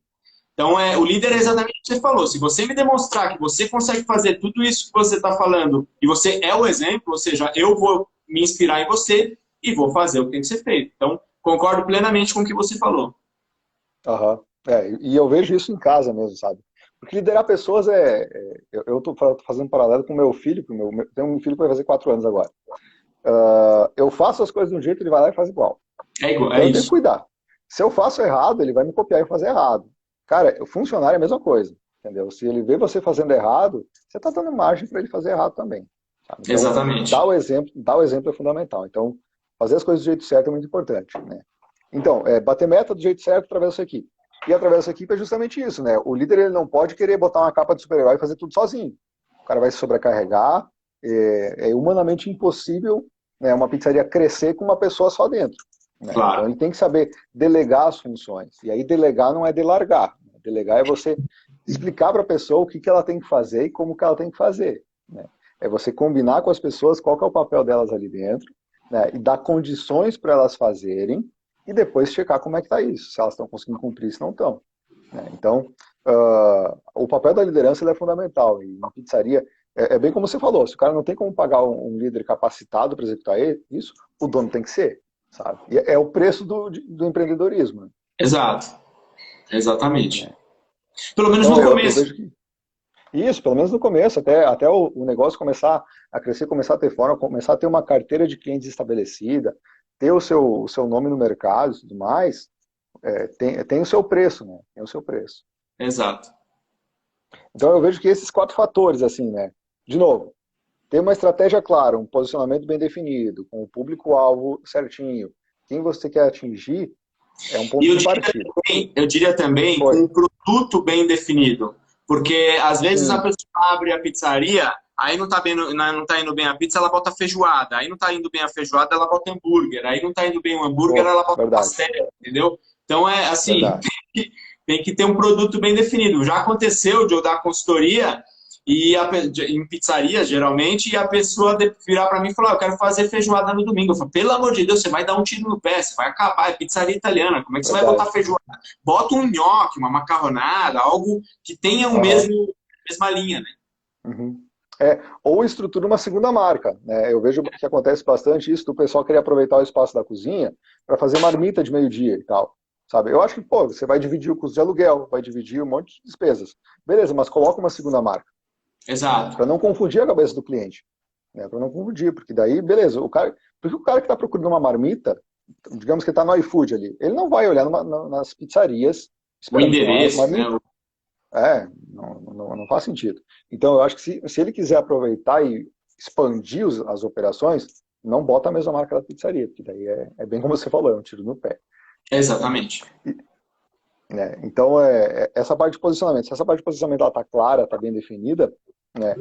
Então, o líder é Uhum. exatamente o que você falou. Se você me demonstrar que você consegue fazer tudo isso que você está falando, e você é o exemplo, ou seja, eu vou me inspirar em você e vou fazer o que tem que ser feito. Então, concordo plenamente com o que você falou. Aham. E eu vejo isso em casa mesmo, sabe? Porque liderar pessoas eu estou fazendo um paralelo com o meu filho, tenho um filho que vai fazer 4 anos agora. Eu faço as coisas de um jeito, ele vai lá e faz igual. É igual, Então é eu tenho que isso. cuidar. Se eu faço errado, ele vai me copiar e fazer errado. Cara, o funcionário é a mesma coisa, entendeu? Se ele vê você fazendo errado, você está dando margem para ele fazer errado também. Sabe? Então, Exatamente. dar o exemplo é fundamental. Então, fazer as coisas do jeito certo é muito importante, né? Então, bater meta do jeito certo através da sua equipe. E através da sua equipe é justamente isso, né? O líder ele não pode querer botar uma capa de super-herói e fazer tudo sozinho. O cara vai se sobrecarregar, é humanamente impossível, né, uma pizzaria crescer com uma pessoa só dentro. Né? Então Claro. ele tem que saber delegar as funções. E aí delegar não é delargar. Delegar é você explicar para a pessoa o que ela tem que fazer e como que ela tem que fazer. Né? É você combinar com as pessoas qual que é o papel delas ali dentro, né? E dar condições para elas fazerem e depois checar como é que está isso, se elas estão conseguindo cumprir, se não estão. Né? Então, o papel da liderança ele é fundamental. E na pizzaria, é bem como você falou, se o cara não tem como pagar um líder capacitado para executar isso, o dono tem que ser, sabe? E é o preço do empreendedorismo. Exato. Exatamente. Né? Pelo menos Então, no eu começo. vejo que isso, pelo menos no começo, até o negócio começar a crescer, começar a ter forma, começar a ter uma carteira de clientes estabelecida, ter o seu nome no mercado e tudo mais, tem o seu preço, né? Tem o seu preço. Exato. Então eu vejo que esses 4 fatores, assim, né? De novo, ter uma estratégia clara, um posicionamento bem definido, com o público-alvo certinho, quem você quer atingir, é um E ponto de partida. eu diria também com Foi. um produto bem definido. Porque às vezes a Sim, pessoa abre a pizzaria, aí não tá indo bem a pizza, ela bota feijoada. Aí não tá indo bem a feijoada, ela bota hambúrguer. Aí não tá indo bem o hambúrguer, pô, ela bota verdade, pastel, entendeu? Então é assim, verdade. tem que ter um produto bem definido. Já aconteceu de eu dar consultoria em pizzarias, geralmente, e a pessoa virar para mim e falar: eu quero fazer feijoada no domingo. Eu falo: pelo amor de Deus, você vai dar um tiro no pé, você vai acabar, é pizzaria italiana, como é que você vai botar Verdade. feijoada? Bota um nhoque, uma macarronada, algo que tenha Aham. a mesma linha, né? Uhum. Ou estrutura uma segunda marca, né? Eu vejo que acontece bastante isso do pessoal querer aproveitar o espaço da cozinha para fazer marmita de meio-dia e tal. Sabe? Eu acho que, pô, você vai dividir o custo de aluguel, vai dividir um monte de despesas. Beleza, mas coloca uma segunda marca, né? Para Exato. não confundir a cabeça do cliente. Né? Para não confundir, porque daí, beleza, porque o cara que está procurando uma marmita, digamos que está no iFood ali, ele não vai olhar nas pizzarias O esperando por uma endereço, né? marmita. Não faz sentido. Então, eu acho que se ele quiser aproveitar e expandir as operações, não bota a mesma marca da pizzaria, porque daí é bem como você falou, é um tiro no pé. Né? Exatamente. Né? Então, essa parte de posicionamento, se essa parte de posicionamento está clara, está bem definida, né?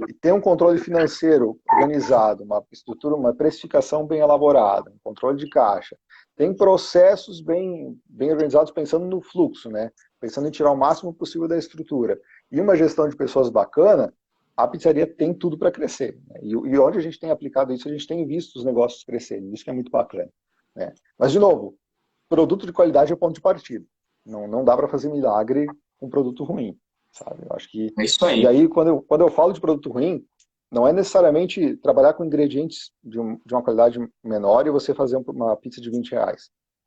E tem um controle financeiro organizado, uma estrutura, uma precificação bem elaborada, um controle de caixa, tem processos bem organizados pensando no fluxo, né? Pensando em tirar o máximo possível da estrutura, e uma gestão de pessoas bacana, a pizzaria tem tudo para crescer, né? E onde a gente tem aplicado isso, a gente tem visto os negócios crescerem. Isso que é muito bacana, né? Mas, de novo, produto de qualidade é o ponto de partida. Não dá para fazer milagre com produto ruim, sabe? Eu acho que... É isso aí. E aí, quando eu falo de produto ruim, não é necessariamente trabalhar com ingredientes de uma qualidade menor e você fazer uma pizza de R$ 20,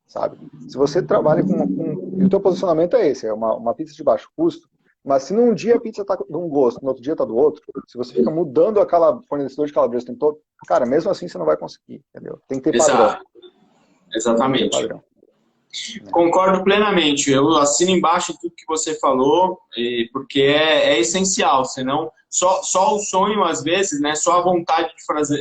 sabe? Se você trabalha e o teu posicionamento é esse, é uma pizza de baixo custo, mas se num dia a pizza tá de um gosto, no outro dia tá do outro, se você fica mudando aquela fornecedor de calabresa o tempo todo, cara, mesmo assim você não vai conseguir, entendeu? Tem que ter padrão. Exato. Exatamente. Tem que ter padrão. Concordo plenamente. Eu assino embaixo tudo que você falou, porque é essencial. Senão, só o sonho, às vezes, né, só a vontade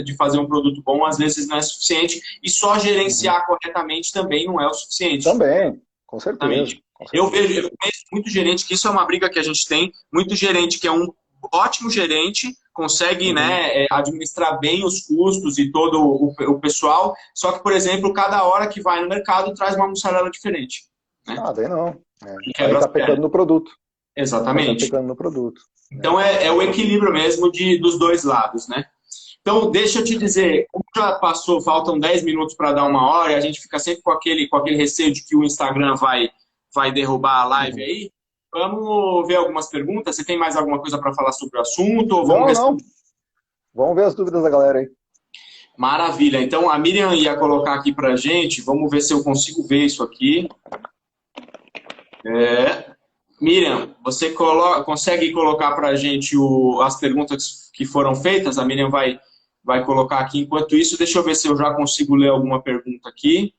de fazer um produto bom, às vezes não é suficiente. E só gerenciar corretamente também não é o suficiente. Também, com certeza. Eu vejo muito gerente, que isso é uma briga que a gente tem, muito gerente que é um ótimo gerente, consegue né, administrar bem os custos e todo o pessoal, só que, por exemplo, cada hora que vai no mercado traz uma mussarela diferente. Né? Ah, daí não. Aí tá pecando no produto. Exatamente. Tá pecando no produto. Então é o equilíbrio mesmo dos dois lados, né? Então, deixa eu te dizer, como já passou, faltam 10 minutos para dar 1 hora, e a gente fica sempre com aquele receio de que o Instagram vai derrubar a live aí. Vamos ver algumas perguntas. Você tem mais alguma coisa para falar sobre o assunto? Ou não. Vamos ver as dúvidas da galera aí. Maravilha. Então, a Miriam ia colocar aqui para a gente. Vamos ver se eu consigo ver isso aqui. Miriam, você consegue colocar para a gente as perguntas que foram feitas? A Miriam vai colocar aqui. Enquanto isso, deixa eu ver se eu já consigo ler alguma pergunta aqui.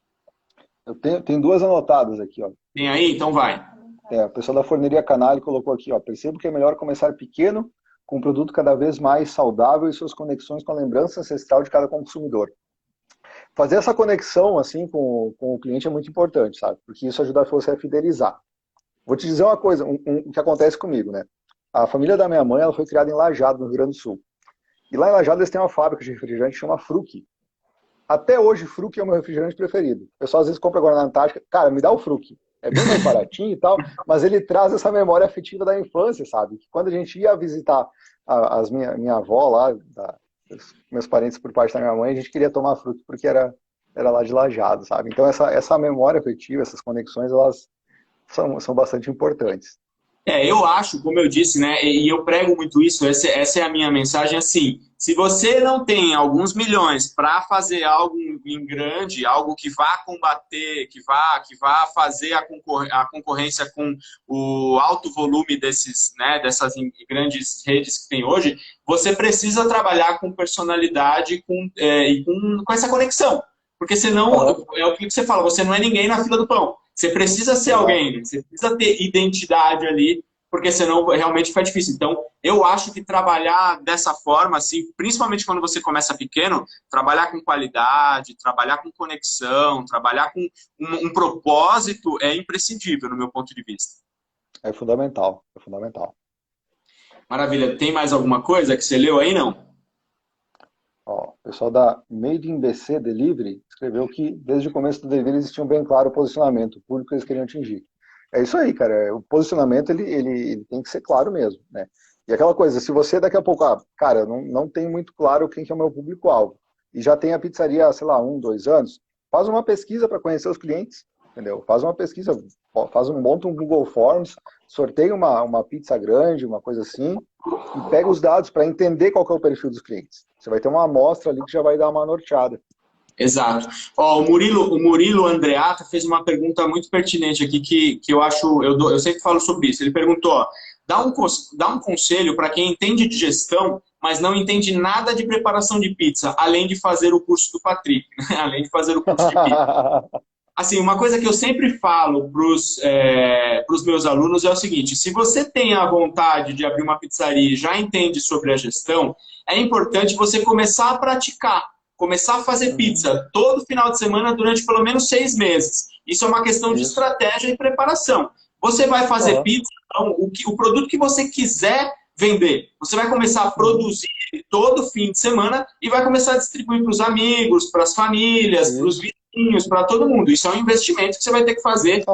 Eu tenho 2 anotadas aqui, ó. Tem aí? Então vai. O pessoal da Forneria Canale colocou aqui, ó. Percebo que é melhor começar pequeno, com um produto cada vez mais saudável e suas conexões com a lembrança ancestral de cada consumidor. Fazer essa conexão, assim, com o cliente é muito importante, sabe? Porque isso ajuda você a fidelizar. Vou te dizer uma coisa, o que acontece comigo, né? A família da minha mãe, ela foi criada em Lajeado, no Rio Grande do Sul. E lá em Lajeado eles têm uma fábrica de refrigerante que chama Fruc. Até hoje, Fruc é o meu refrigerante preferido. O pessoal às vezes compra agora na Antártica. Cara, me dá o Fruc. É bem mais baratinho e tal, mas ele traz essa memória afetiva da infância, sabe? Que quando a gente ia visitar minha avó lá, meus parentes por parte da minha mãe, a gente queria tomar Fruc porque era lá de Lajeado, sabe? Então essa memória afetiva, essas conexões, elas são bastante importantes. Eu acho, como eu disse, né, e eu prego muito isso, essa é a minha mensagem, assim, se você não tem alguns milhões para fazer algo em grande, algo que vá combater, que vá fazer a concorrência com o alto volume dessas grandes redes que tem hoje, você precisa trabalhar com personalidade e com essa conexão, porque senão, é o que você fala, você não é ninguém na fila do pão. Você precisa ser alguém, você precisa ter identidade ali, porque senão realmente fica difícil. Então, eu acho que trabalhar dessa forma, assim, principalmente quando você começa pequeno, trabalhar com qualidade, trabalhar com conexão, trabalhar com um propósito é imprescindível, no meu ponto de vista. É fundamental, é fundamental. Maravilha. Tem mais alguma coisa que você leu aí, não? Ó, o pessoal da Made in BC Delivery escreveu que desde o começo do delivery eles tinham bem claro o posicionamento, o público que eles queriam atingir. É isso aí, cara. O posicionamento ele tem que ser claro mesmo, né? E aquela coisa, se você daqui a pouco, cara, não tem muito claro quem que é o meu público-alvo, e já tem a pizzaria, sei lá, 1, 2 anos, faz uma pesquisa para conhecer os clientes, entendeu? Faz uma pesquisa, monta um Google Forms, sorteia uma pizza grande, uma coisa assim, e pega os dados para entender qual que é o perfil dos clientes. Você vai ter uma amostra ali que já vai dar uma norteada. Exato. Ó, o Murilo Andreata fez uma pergunta muito pertinente aqui que eu acho, eu sempre falo sobre isso. Ele perguntou, ó, dá um conselho para quem entende de gestão, mas não entende nada de preparação de pizza, além de fazer o curso do Patrick, além de fazer o curso de pizza. Assim, uma coisa que eu sempre falo para os meus alunos é o seguinte, se você tem a vontade de abrir uma pizzaria e já entende sobre a gestão, é importante você começar a praticar, começar a fazer pizza todo final de semana durante pelo menos 6 meses. Isso é uma questão de estratégia e preparação. Você vai fazer pizza, então, o produto que você quiser vender. Você vai começar a produzir todo fim de semana e vai começar a distribuir para os amigos, para as famílias, para os vizinhos, para todo mundo. Isso é um investimento que você vai ter que fazer.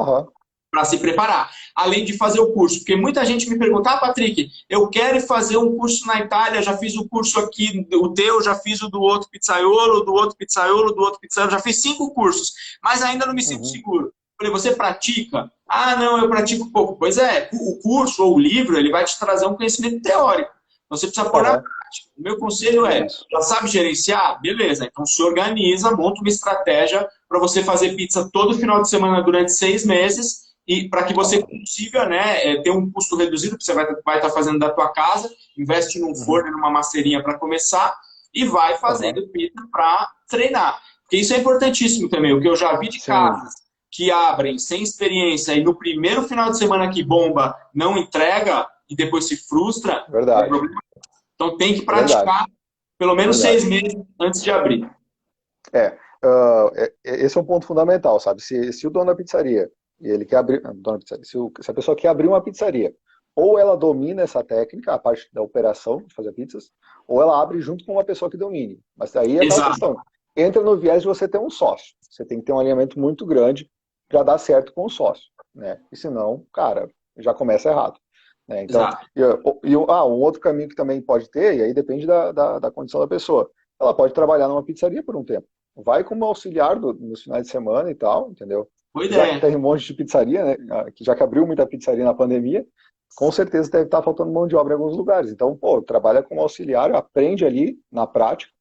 para se preparar. Além de fazer o curso. Porque muita gente me pergunta, Patrick, eu quero fazer um curso na Itália, já fiz o curso aqui, o teu, já fiz o do outro pizzaiolo, do outro pizzaiolo, do outro pizzaiolo, já fiz 5 cursos, mas ainda não me sinto seguro. Eu falei, você pratica? Ah, não, eu pratico pouco. Pois é, o curso ou o livro, ele vai te trazer um conhecimento teórico. Então você precisa pôr na prática. O meu conselho é, já sabe gerenciar? Beleza, então se organiza, monta uma estratégia para você fazer pizza todo final de semana durante 6 meses e para que você consiga, né, ter um custo reduzido, que você vai estar fazendo da tua casa, investe num forno, numa maceirinha para começar e vai fazendo pizza para treinar. Porque isso é importantíssimo também, o que eu já vi de casas que abrem sem experiência e no primeiro final de semana que bomba não entrega e depois se frustra, Verdade. Então tem que praticar pelo menos 6 meses antes de abrir. Esse é um ponto fundamental, sabe? Se o dono da pizzaria, ele quer abrir, se a pessoa quer abrir uma pizzaria, ou ela domina essa técnica, a parte da operação de fazer pizzas, ou ela abre junto com uma pessoa que domine. Mas aí é aquela questão. Entra no viés de você ter um sócio. Você tem que ter um alinhamento muito grande para dar certo com o sócio, né? E senão, cara, já começa errado. Né? Então, um outro caminho que também pode ter, e aí depende da condição da pessoa, ela pode trabalhar numa pizzaria por um tempo. Vai como auxiliar nos finais de semana e tal, entendeu? Já que tem um monte de pizzaria, né? Já que abriu muita pizzaria na pandemia, com certeza deve estar faltando mão de obra em alguns lugares. Então, trabalha como auxiliar, aprende ali na prática,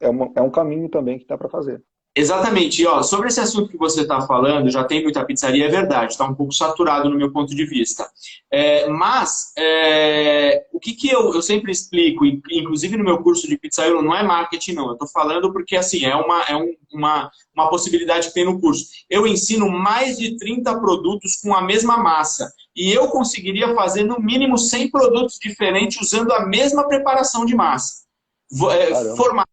é um caminho também que dá para fazer. Exatamente. E, sobre esse assunto que você está falando, já tem muita pizzaria, é verdade, está um pouco saturado no meu ponto de vista. Mas, o que eu sempre explico, inclusive no meu curso de pizzaiolo, não é marketing, não. Eu estou falando porque, assim, é uma possibilidade que tem no curso. Eu ensino mais de 30 produtos com a mesma massa. E eu conseguiria fazer, no mínimo, 100 produtos diferentes usando a mesma preparação de massa. Formatos,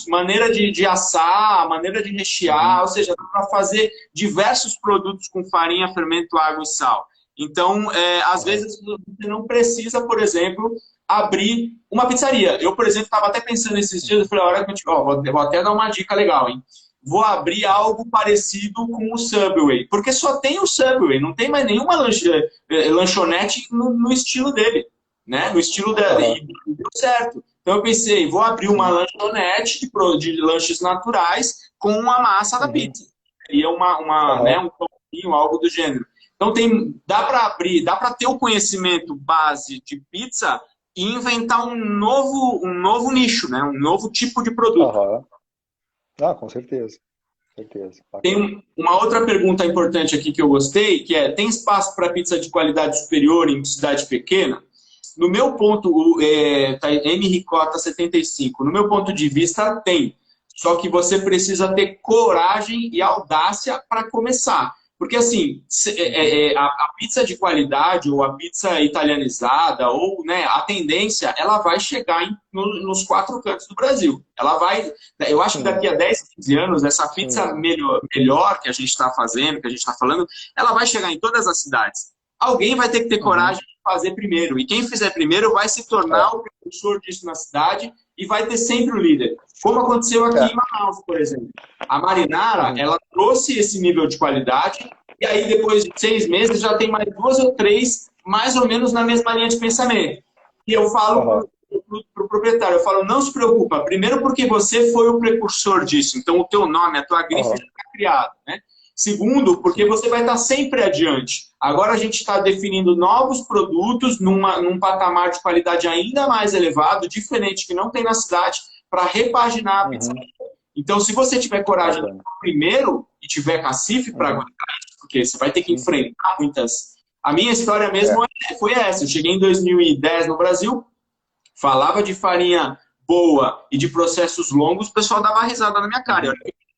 maneira de assar, maneira de rechear, ou seja, dá para fazer diversos produtos com farinha, fermento, água e sal. Então, às vezes, você não precisa, por exemplo, abrir uma pizzaria. Eu, por exemplo, estava até pensando esses dias, eu falei, a hora que eu vou até dar uma dica legal, hein? Vou abrir algo parecido com o Subway, porque só tem o Subway, não tem mais nenhuma lanchonete no estilo dele, né? No estilo dele, e deu certo. Então eu pensei, vou abrir uma lanchonete de lanches naturais com a massa da pizza. Seria né, um pãozinho, algo do gênero. Então dá para abrir, dá para ter o conhecimento base de pizza e inventar um novo nicho, né? Um novo tipo de produto. Com certeza. Tem uma outra pergunta importante aqui que eu gostei, que tem espaço para pizza de qualidade superior em cidade pequena? No meu ponto, M Ricota 75, no meu ponto de vista, tem. Só que você precisa ter coragem e audácia para começar. Porque, assim, a pizza de qualidade, ou a pizza italianizada, ou, né, a tendência, ela vai chegar nos 4 cantos do Brasil. Ela vai... Eu acho que daqui a 10, 15 anos, essa pizza melhor que a gente está fazendo, que a gente está falando, ela vai chegar em todas as cidades. Alguém vai ter que ter coragem de fazer primeiro. E quem fizer primeiro vai se tornar o precursor disso na cidade e vai ter sempre o líder. Como aconteceu aqui em Manaus, por exemplo. A Marinara, ela trouxe esse nível de qualidade e aí depois de 6 meses já tem mais 2 ou 3 mais ou menos na mesma linha de pensamento. E eu falo para o proprietário, eu falo, não se preocupa. Primeiro porque você foi o precursor disso. Então o teu nome, a tua grife já está criada, né? Segundo, porque você vai estar sempre adiante. Agora a gente está definindo novos produtos num patamar de qualidade ainda mais elevado, diferente que não tem na cidade, para repaginar a pizzaria. Então, se você tiver coragem de ir primeiro e tiver cacife para aguentar isso, porque você vai ter que enfrentar muitas... A minha história mesmo foi essa. Eu cheguei em 2010 no Brasil, falava de farinha boa e de processos longos, o pessoal dava risada na minha cara.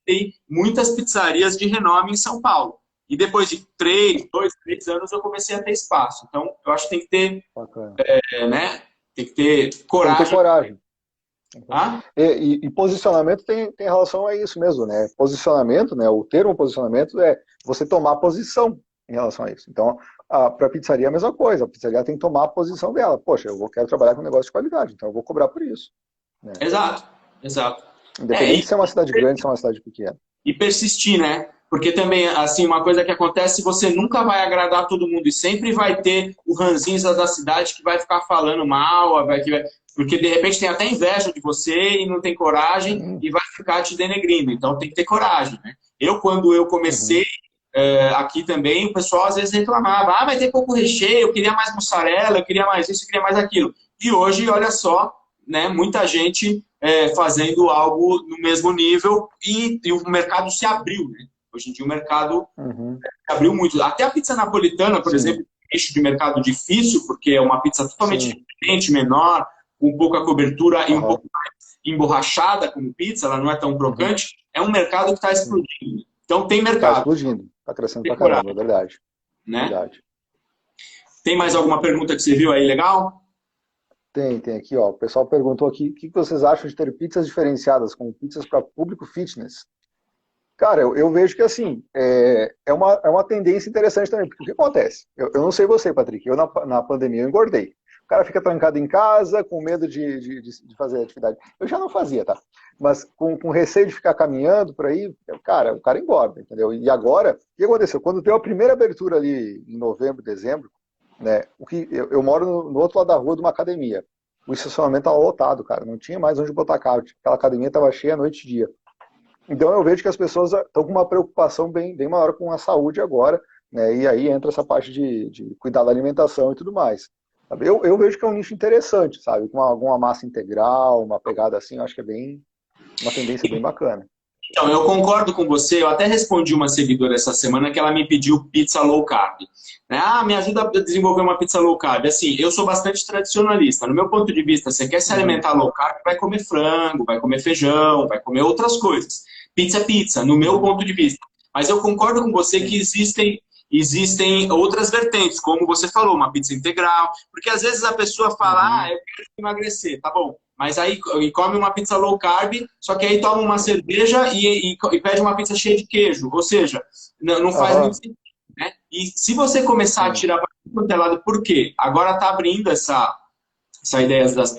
Tem muitas pizzarias de renome em São Paulo. E depois de 3 anos eu comecei a ter espaço. Então, eu acho que tem que ter, né? Tem que ter coragem. Tem que ter coragem. E posicionamento tem relação a isso mesmo, né? Posicionamento, né? O termo posicionamento é você tomar posição em relação a isso. Então, para a pizzaria é a mesma coisa. A pizzaria tem que tomar a posição dela. Poxa, quero trabalhar com negócio de qualidade, então eu vou cobrar por isso. Né? Exato. Independente se é uma cidade grande, se é uma cidade pequena. E persistir, né? Porque também, assim, uma coisa que acontece, você nunca vai agradar todo mundo e sempre vai ter o ranzinza da cidade que vai ficar falando mal, porque de repente tem até inveja de você e não tem coragem Sim. e vai ficar te denegrindo. Então tem que ter coragem, né? Quando eu comecei Uhum. aqui também, o pessoal às vezes reclamava, vai ter pouco recheio, eu queria mais mussarela, eu queria mais isso, eu queria mais aquilo. E hoje, olha só, né, muita gente fazendo algo no mesmo nível e o mercado se abriu, né? Hoje em dia o mercado Uhum. se abriu muito. Até a pizza napolitana, por exemplo, Sim, é um nicho de mercado difícil, porque é uma pizza totalmente sim. diferente, menor, com pouca cobertura e um Aham. pouco emborrachada como pizza, ela não é tão Uhum. crocante. É um mercado que está Sim. explodindo. Então tem Tá mercado, explodindo. Tá crescendo tem pra caramba, é coragem, verdade. né? Verdade. Tem mais alguma pergunta que você viu aí legal? Tem aqui, ó. O pessoal perguntou aqui, o que vocês acham de ter pizzas diferenciadas, como pizzas para público fitness? Cara, eu vejo que assim, é uma tendência interessante também, porque o que acontece? Eu não sei você, Patrick, na pandemia eu engordei. O cara fica trancado em casa, com medo de fazer atividade. Eu já não fazia, tá? Mas com receio de ficar caminhando por aí, cara, o cara engorda, entendeu? E agora, o que aconteceu? Quando deu a primeira abertura ali em novembro, dezembro, né? Eu moro no outro lado da rua de uma academia. O estacionamento estava lotado, cara. Não tinha mais onde botar carro. Aquela academia estava cheia noite e dia. Então eu vejo que as pessoas estão com uma preocupação bem maior com a saúde agora, né? E aí entra essa parte de cuidar da alimentação e tudo mais. Sabe? Eu vejo que é um nicho interessante, sabe? Com alguma massa integral, uma pegada assim, eu acho que é uma tendência bem bacana. Então, eu concordo com você. Eu até respondi uma seguidora essa semana que ela me pediu pizza low carb. Né? Me ajuda a desenvolver uma pizza low carb. Assim, eu sou bastante tradicionalista. No meu ponto de vista, você quer se Uhum, alimentar low carb, vai comer frango, vai comer feijão, vai comer outras coisas. Pizza é pizza, no meu uhum, ponto de vista. Mas eu concordo com você que sim, existem outras vertentes, como você falou, uma pizza integral. Porque às vezes a pessoa fala, uhum, eu quero emagrecer, tá bom. Mas aí come uma pizza low carb, só que aí toma uma cerveja e pede uma pizza cheia de queijo. Ou seja, não faz muito aham, sentido, né? E se você começar a sim, tirar para tudo quanto é lado, por quê? Agora está abrindo essa ideia das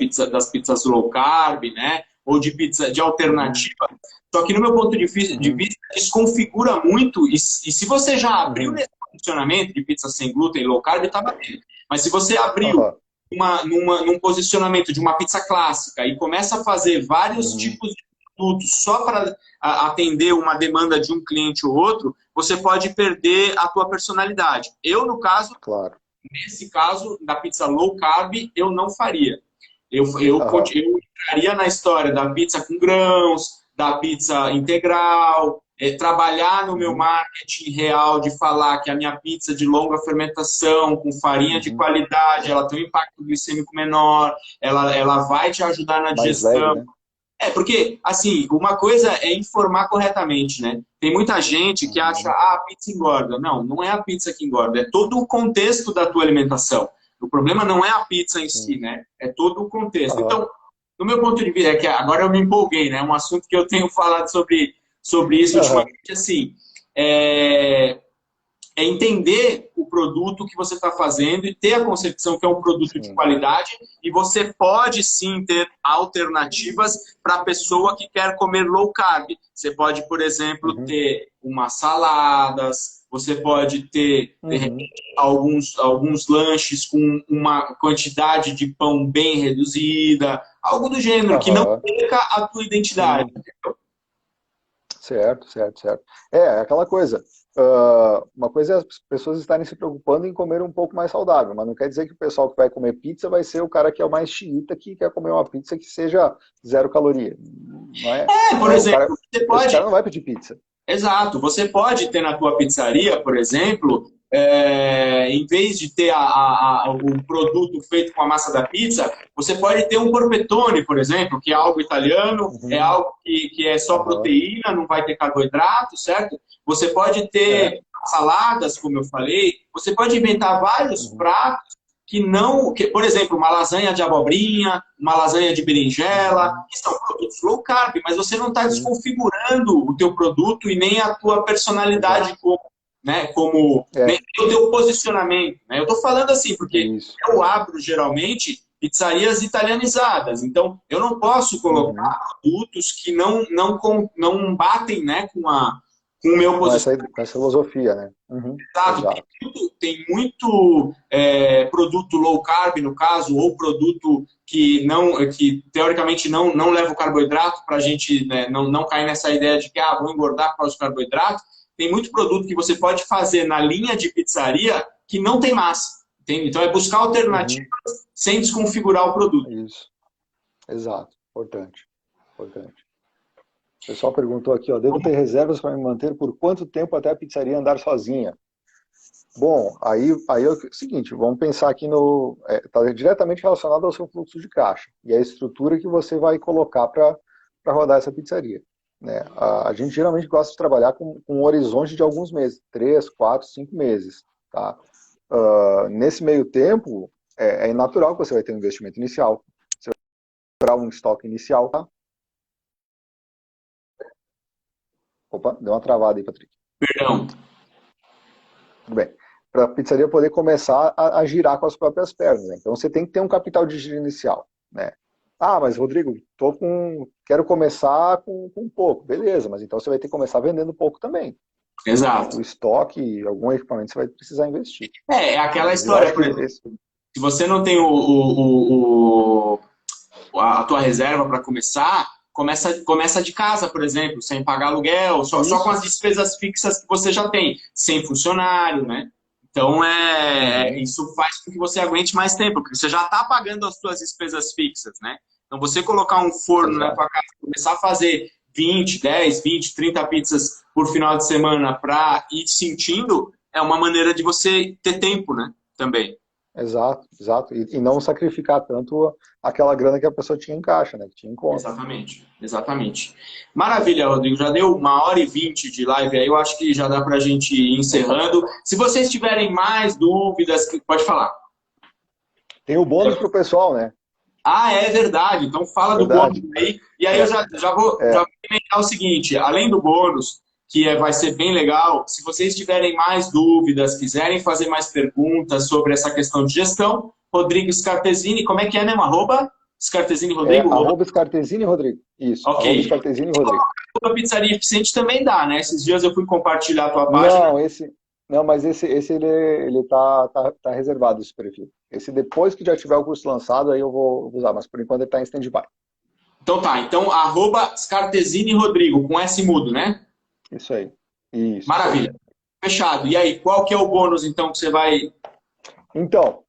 pizzas low carb, né? Ou de pizza de uhum, alternativa. Só que no meu ponto de uhum, vista, desconfigura muito. E se você já abriu uhum, nesse funcionamento de pizza sem glúten e low carb, está batendo. Mas se você abriu aham, num posicionamento de uma pizza clássica e começa a fazer vários uhum, tipos de produtos só para atender uma demanda de um cliente ou outro, você pode perder a tua personalidade. Eu, no caso, claro, nesse caso, da pizza low carb, eu não faria. aham, Eu entraria na história da pizza com grãos, da pizza integral, trabalhar no meu uhum, marketing real de falar que a minha pizza de longa fermentação, com farinha de uhum. qualidade, ela tem um impacto glicêmico menor, ela vai te ajudar na Mais leve, digestão. né? Porque, assim, uma coisa é informar corretamente, né? Tem muita gente que acha, Uhum, a pizza engorda. Não, não é a pizza que engorda, é todo o contexto da tua alimentação. O problema não é a pizza em si, sim, né? É todo o contexto. aham, Então, no meu ponto de vista, é que agora eu me empolguei, né? É um assunto que eu tenho falado sobre isso aham, ultimamente, assim, é, é entender o produto que você está fazendo e ter a concepção que é um produto de sim, qualidade e você pode sim ter alternativas para a pessoa que quer comer low carb. Você pode, por exemplo, uhum, ter umas saladas, você pode ter, de uhum, repente, alguns lanches com uma quantidade de pão bem reduzida, algo do gênero, que não aham, perca a tua identidade. sim. Certo, certo, certo. É aquela coisa. Uma coisa é as pessoas estarem se preocupando em comer um pouco mais saudável, mas não quer dizer que o pessoal que vai comer pizza vai ser o cara que é o mais xiita que quer comer uma pizza que seja zero caloria. Não é? Por O cara, exemplo, você esse pode cara não vai pedir pizza. Exato. Você pode ter na tua pizzaria, por exemplo, em vez de ter o produto feito com a massa da pizza, você pode ter um porpetone, por exemplo, que é algo italiano, é Uhum, algo que é só aham, proteína, não vai ter carboidrato, certo? Você pode é, ter saladas, como eu falei. Você pode inventar vários uhum, pratos que não, por exemplo, uma lasanha de abobrinha, uma lasanha de berinjela, uhum, que são produtos low carb, mas você não está sim, desconfigurando o teu produto e nem a tua personalidade exato. nem É, o teu posicionamento. Né? Eu estou falando assim, porque isso. eu abro geralmente pizzarias italianizadas, então eu não posso Uhum, colocar produtos que não batem, né, com o meu Com posicionamento. com essa filosofia, né? Uhum, Exato, exato. tem muito produto low carb, no caso, ou produto que teoricamente não leva o carboidrato para a gente, né, não cair nessa ideia de que vou engordar por causa do carboidrato. Tem muito produto que você pode fazer na linha de pizzaria que não tem massa. Entende? Então é buscar alternativas Uhum, sem desconfigurar o produto. isso, exato. Importante, importante. O pessoal perguntou aqui, ó, devo ter reservas para me manter por quanto tempo até a pizzaria andar sozinha? Bom, aí é o seguinte, vamos pensar aqui no. Está diretamente relacionado ao seu fluxo de caixa e a estrutura que você vai colocar para rodar essa pizzaria. Né? A gente geralmente gosta de trabalhar com um horizonte de alguns meses, 3, 4, 5 meses. Tá? Nesse meio tempo, é natural que você vai ter um investimento inicial, você vai comprar um estoque inicial. Tá? Opa, deu uma travada aí, Patrick. Perdão. Tudo bem. Para a pizzaria poder começar a girar com as próprias pernas. Né? Então você tem que ter um capital de giro inicial. Né? Mas Rodrigo, quero começar com pouco. Beleza, mas então você vai ter que começar vendendo pouco também. Exato. O estoque, algum equipamento você vai precisar investir. É aquela Mas eu história, acho que por exemplo, se você não tem a tua reserva para começar, começa de casa, por exemplo, sem pagar aluguel, só com isso. as despesas fixas que você já tem, sem funcionário, né? Então, Uhum. isso faz com que você aguente mais tempo, porque você já está pagando as suas despesas fixas, né? Então, você colocar um forno na Exato. tua casa, começar a fazer 20, 10, 20, 30 pizzas por final de semana para ir sentindo, é uma maneira de você ter tempo, né? Também. Exato, exato. E não sacrificar tanto aquela grana que a pessoa tinha em caixa, né? Que tinha em conta. Exatamente, exatamente. Maravilha, Rodrigo. Já deu 1h20 de live aí, eu acho que já dá para a gente ir Opa. encerrando. Se vocês tiverem mais dúvidas, pode falar. Tem o bônus pro pessoal, né? É verdade. Então fala do bônus Verdade. aí. E aí eu É, já vou comentar o seguinte: além do bônus, que vai ser bem legal, se vocês tiverem mais dúvidas, quiserem fazer mais perguntas sobre essa questão de gestão, Rodrigo Scartesini, como é que é mesmo? Scartesini Rodrigo? @Scartesini Rodrigo. Isso, Ok. @Scartesini Rodrigo. A pizzaria eficiente também dá, né? Esses dias eu fui compartilhar a tua página. Não, mas esse ele tá reservado esse perfil. Esse depois que já tiver o curso lançado, aí eu vou usar, mas por enquanto ele tá em stand-by. Então tá, então @Scartesini Rodrigo, com S mudo, né? Isso aí. Isso aí. Maravilha. Fechado. E aí, qual que é o bônus então que você vai... Então,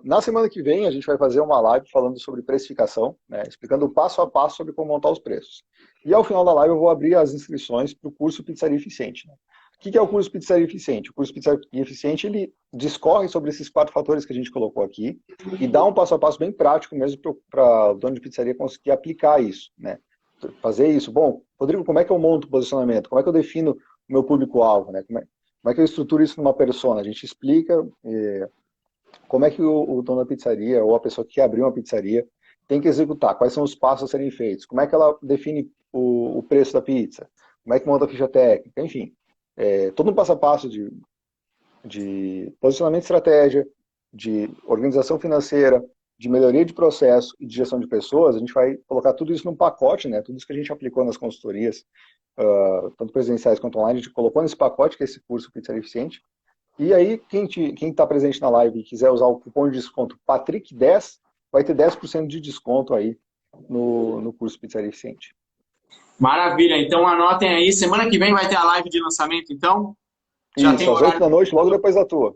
na semana que vem a gente vai fazer uma live falando sobre precificação, né, explicando passo a passo sobre como montar os preços. E ao final da live eu vou abrir as inscrições para o curso Pizzaria Eficiente. Né? O que é o curso Pizzaria Eficiente? O curso Pizzaria Eficiente ele discorre sobre esses 4 fatores que a gente colocou aqui e dá um passo a passo bem prático mesmo para o dono de pizzaria conseguir aplicar isso, né? Fazer isso. Bom, Rodrigo, como é que eu monto o posicionamento? Como é que eu defino o meu público-alvo? Né? Como é que eu estruturo isso numa persona? A gente explica como é que o dono da pizzaria ou a pessoa que quer abrir uma pizzaria tem que executar, quais são os passos a serem feitos, como é que ela define o preço da pizza, como é que monta a ficha técnica, enfim. Todo um passo a passo de posicionamento de estratégia, de organização financeira, de melhoria de processo e de gestão de pessoas, a gente vai colocar tudo isso num pacote, né? Tudo isso que a gente aplicou nas consultorias, tanto presenciais quanto online, a gente colocou nesse pacote, que é esse curso Pizzaria Eficiente. E aí, quem está presente na live e quiser usar o cupom de desconto Patrick10, vai ter 10% de desconto aí no curso Pizzaria Eficiente. Maravilha. Então anotem aí. Semana que vem vai ter a live de lançamento, então? Já tem Isso, o às 8 horário? da noite, logo depois da tua.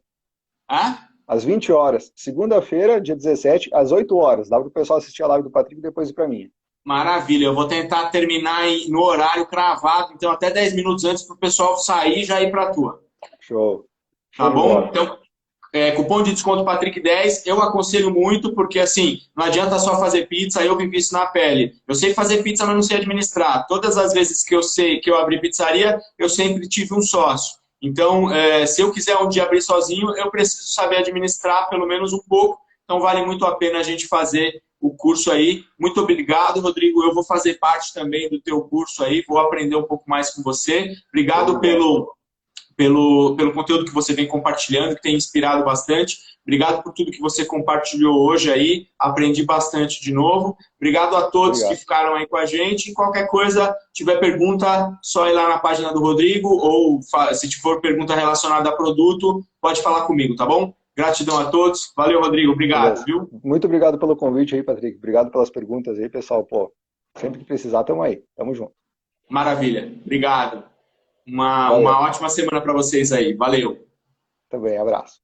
Hã? Às 20 horas. Segunda-feira, dia 17, às 8 horas. Dá para o pessoal assistir a live do Patrick e depois ir para mim. Maravilha. Eu vou tentar terminar no horário cravado, então até 10 minutos antes para o pessoal sair e já ir para a tua. Show. Tá Show de bom? bola. Então, cupom de desconto Patrick10, eu aconselho muito, porque assim, não adianta só fazer pizza, eu vivi isso na pele. Eu sei fazer pizza, mas não sei administrar. Todas as vezes que eu abri pizzaria, eu sempre tive um sócio. Então, se eu quiser um dia abrir sozinho, eu preciso saber administrar pelo menos um pouco. Então, vale muito a pena a gente fazer o curso aí. Muito obrigado, Rodrigo. Eu vou fazer parte também do teu curso aí, vou aprender um pouco mais com você. Obrigado pelo conteúdo que você vem compartilhando, que tem inspirado bastante. Obrigado por tudo que você compartilhou hoje aí. Aprendi bastante de novo. Obrigado a todos que Obrigado. ficaram aí com a gente. Qualquer coisa, tiver pergunta, só ir lá na página do Rodrigo ou se for pergunta relacionada a produto, pode falar comigo, tá bom? Gratidão a todos. Valeu, Rodrigo. Obrigado, Beleza. viu? Muito obrigado pelo convite aí, Patrick. Obrigado pelas perguntas aí, pessoal. Pô, sempre que precisar, tamo aí. Tamo junto. Maravilha. Obrigado. Uma Valeu. ótima semana para vocês aí. Valeu. Também, abraço.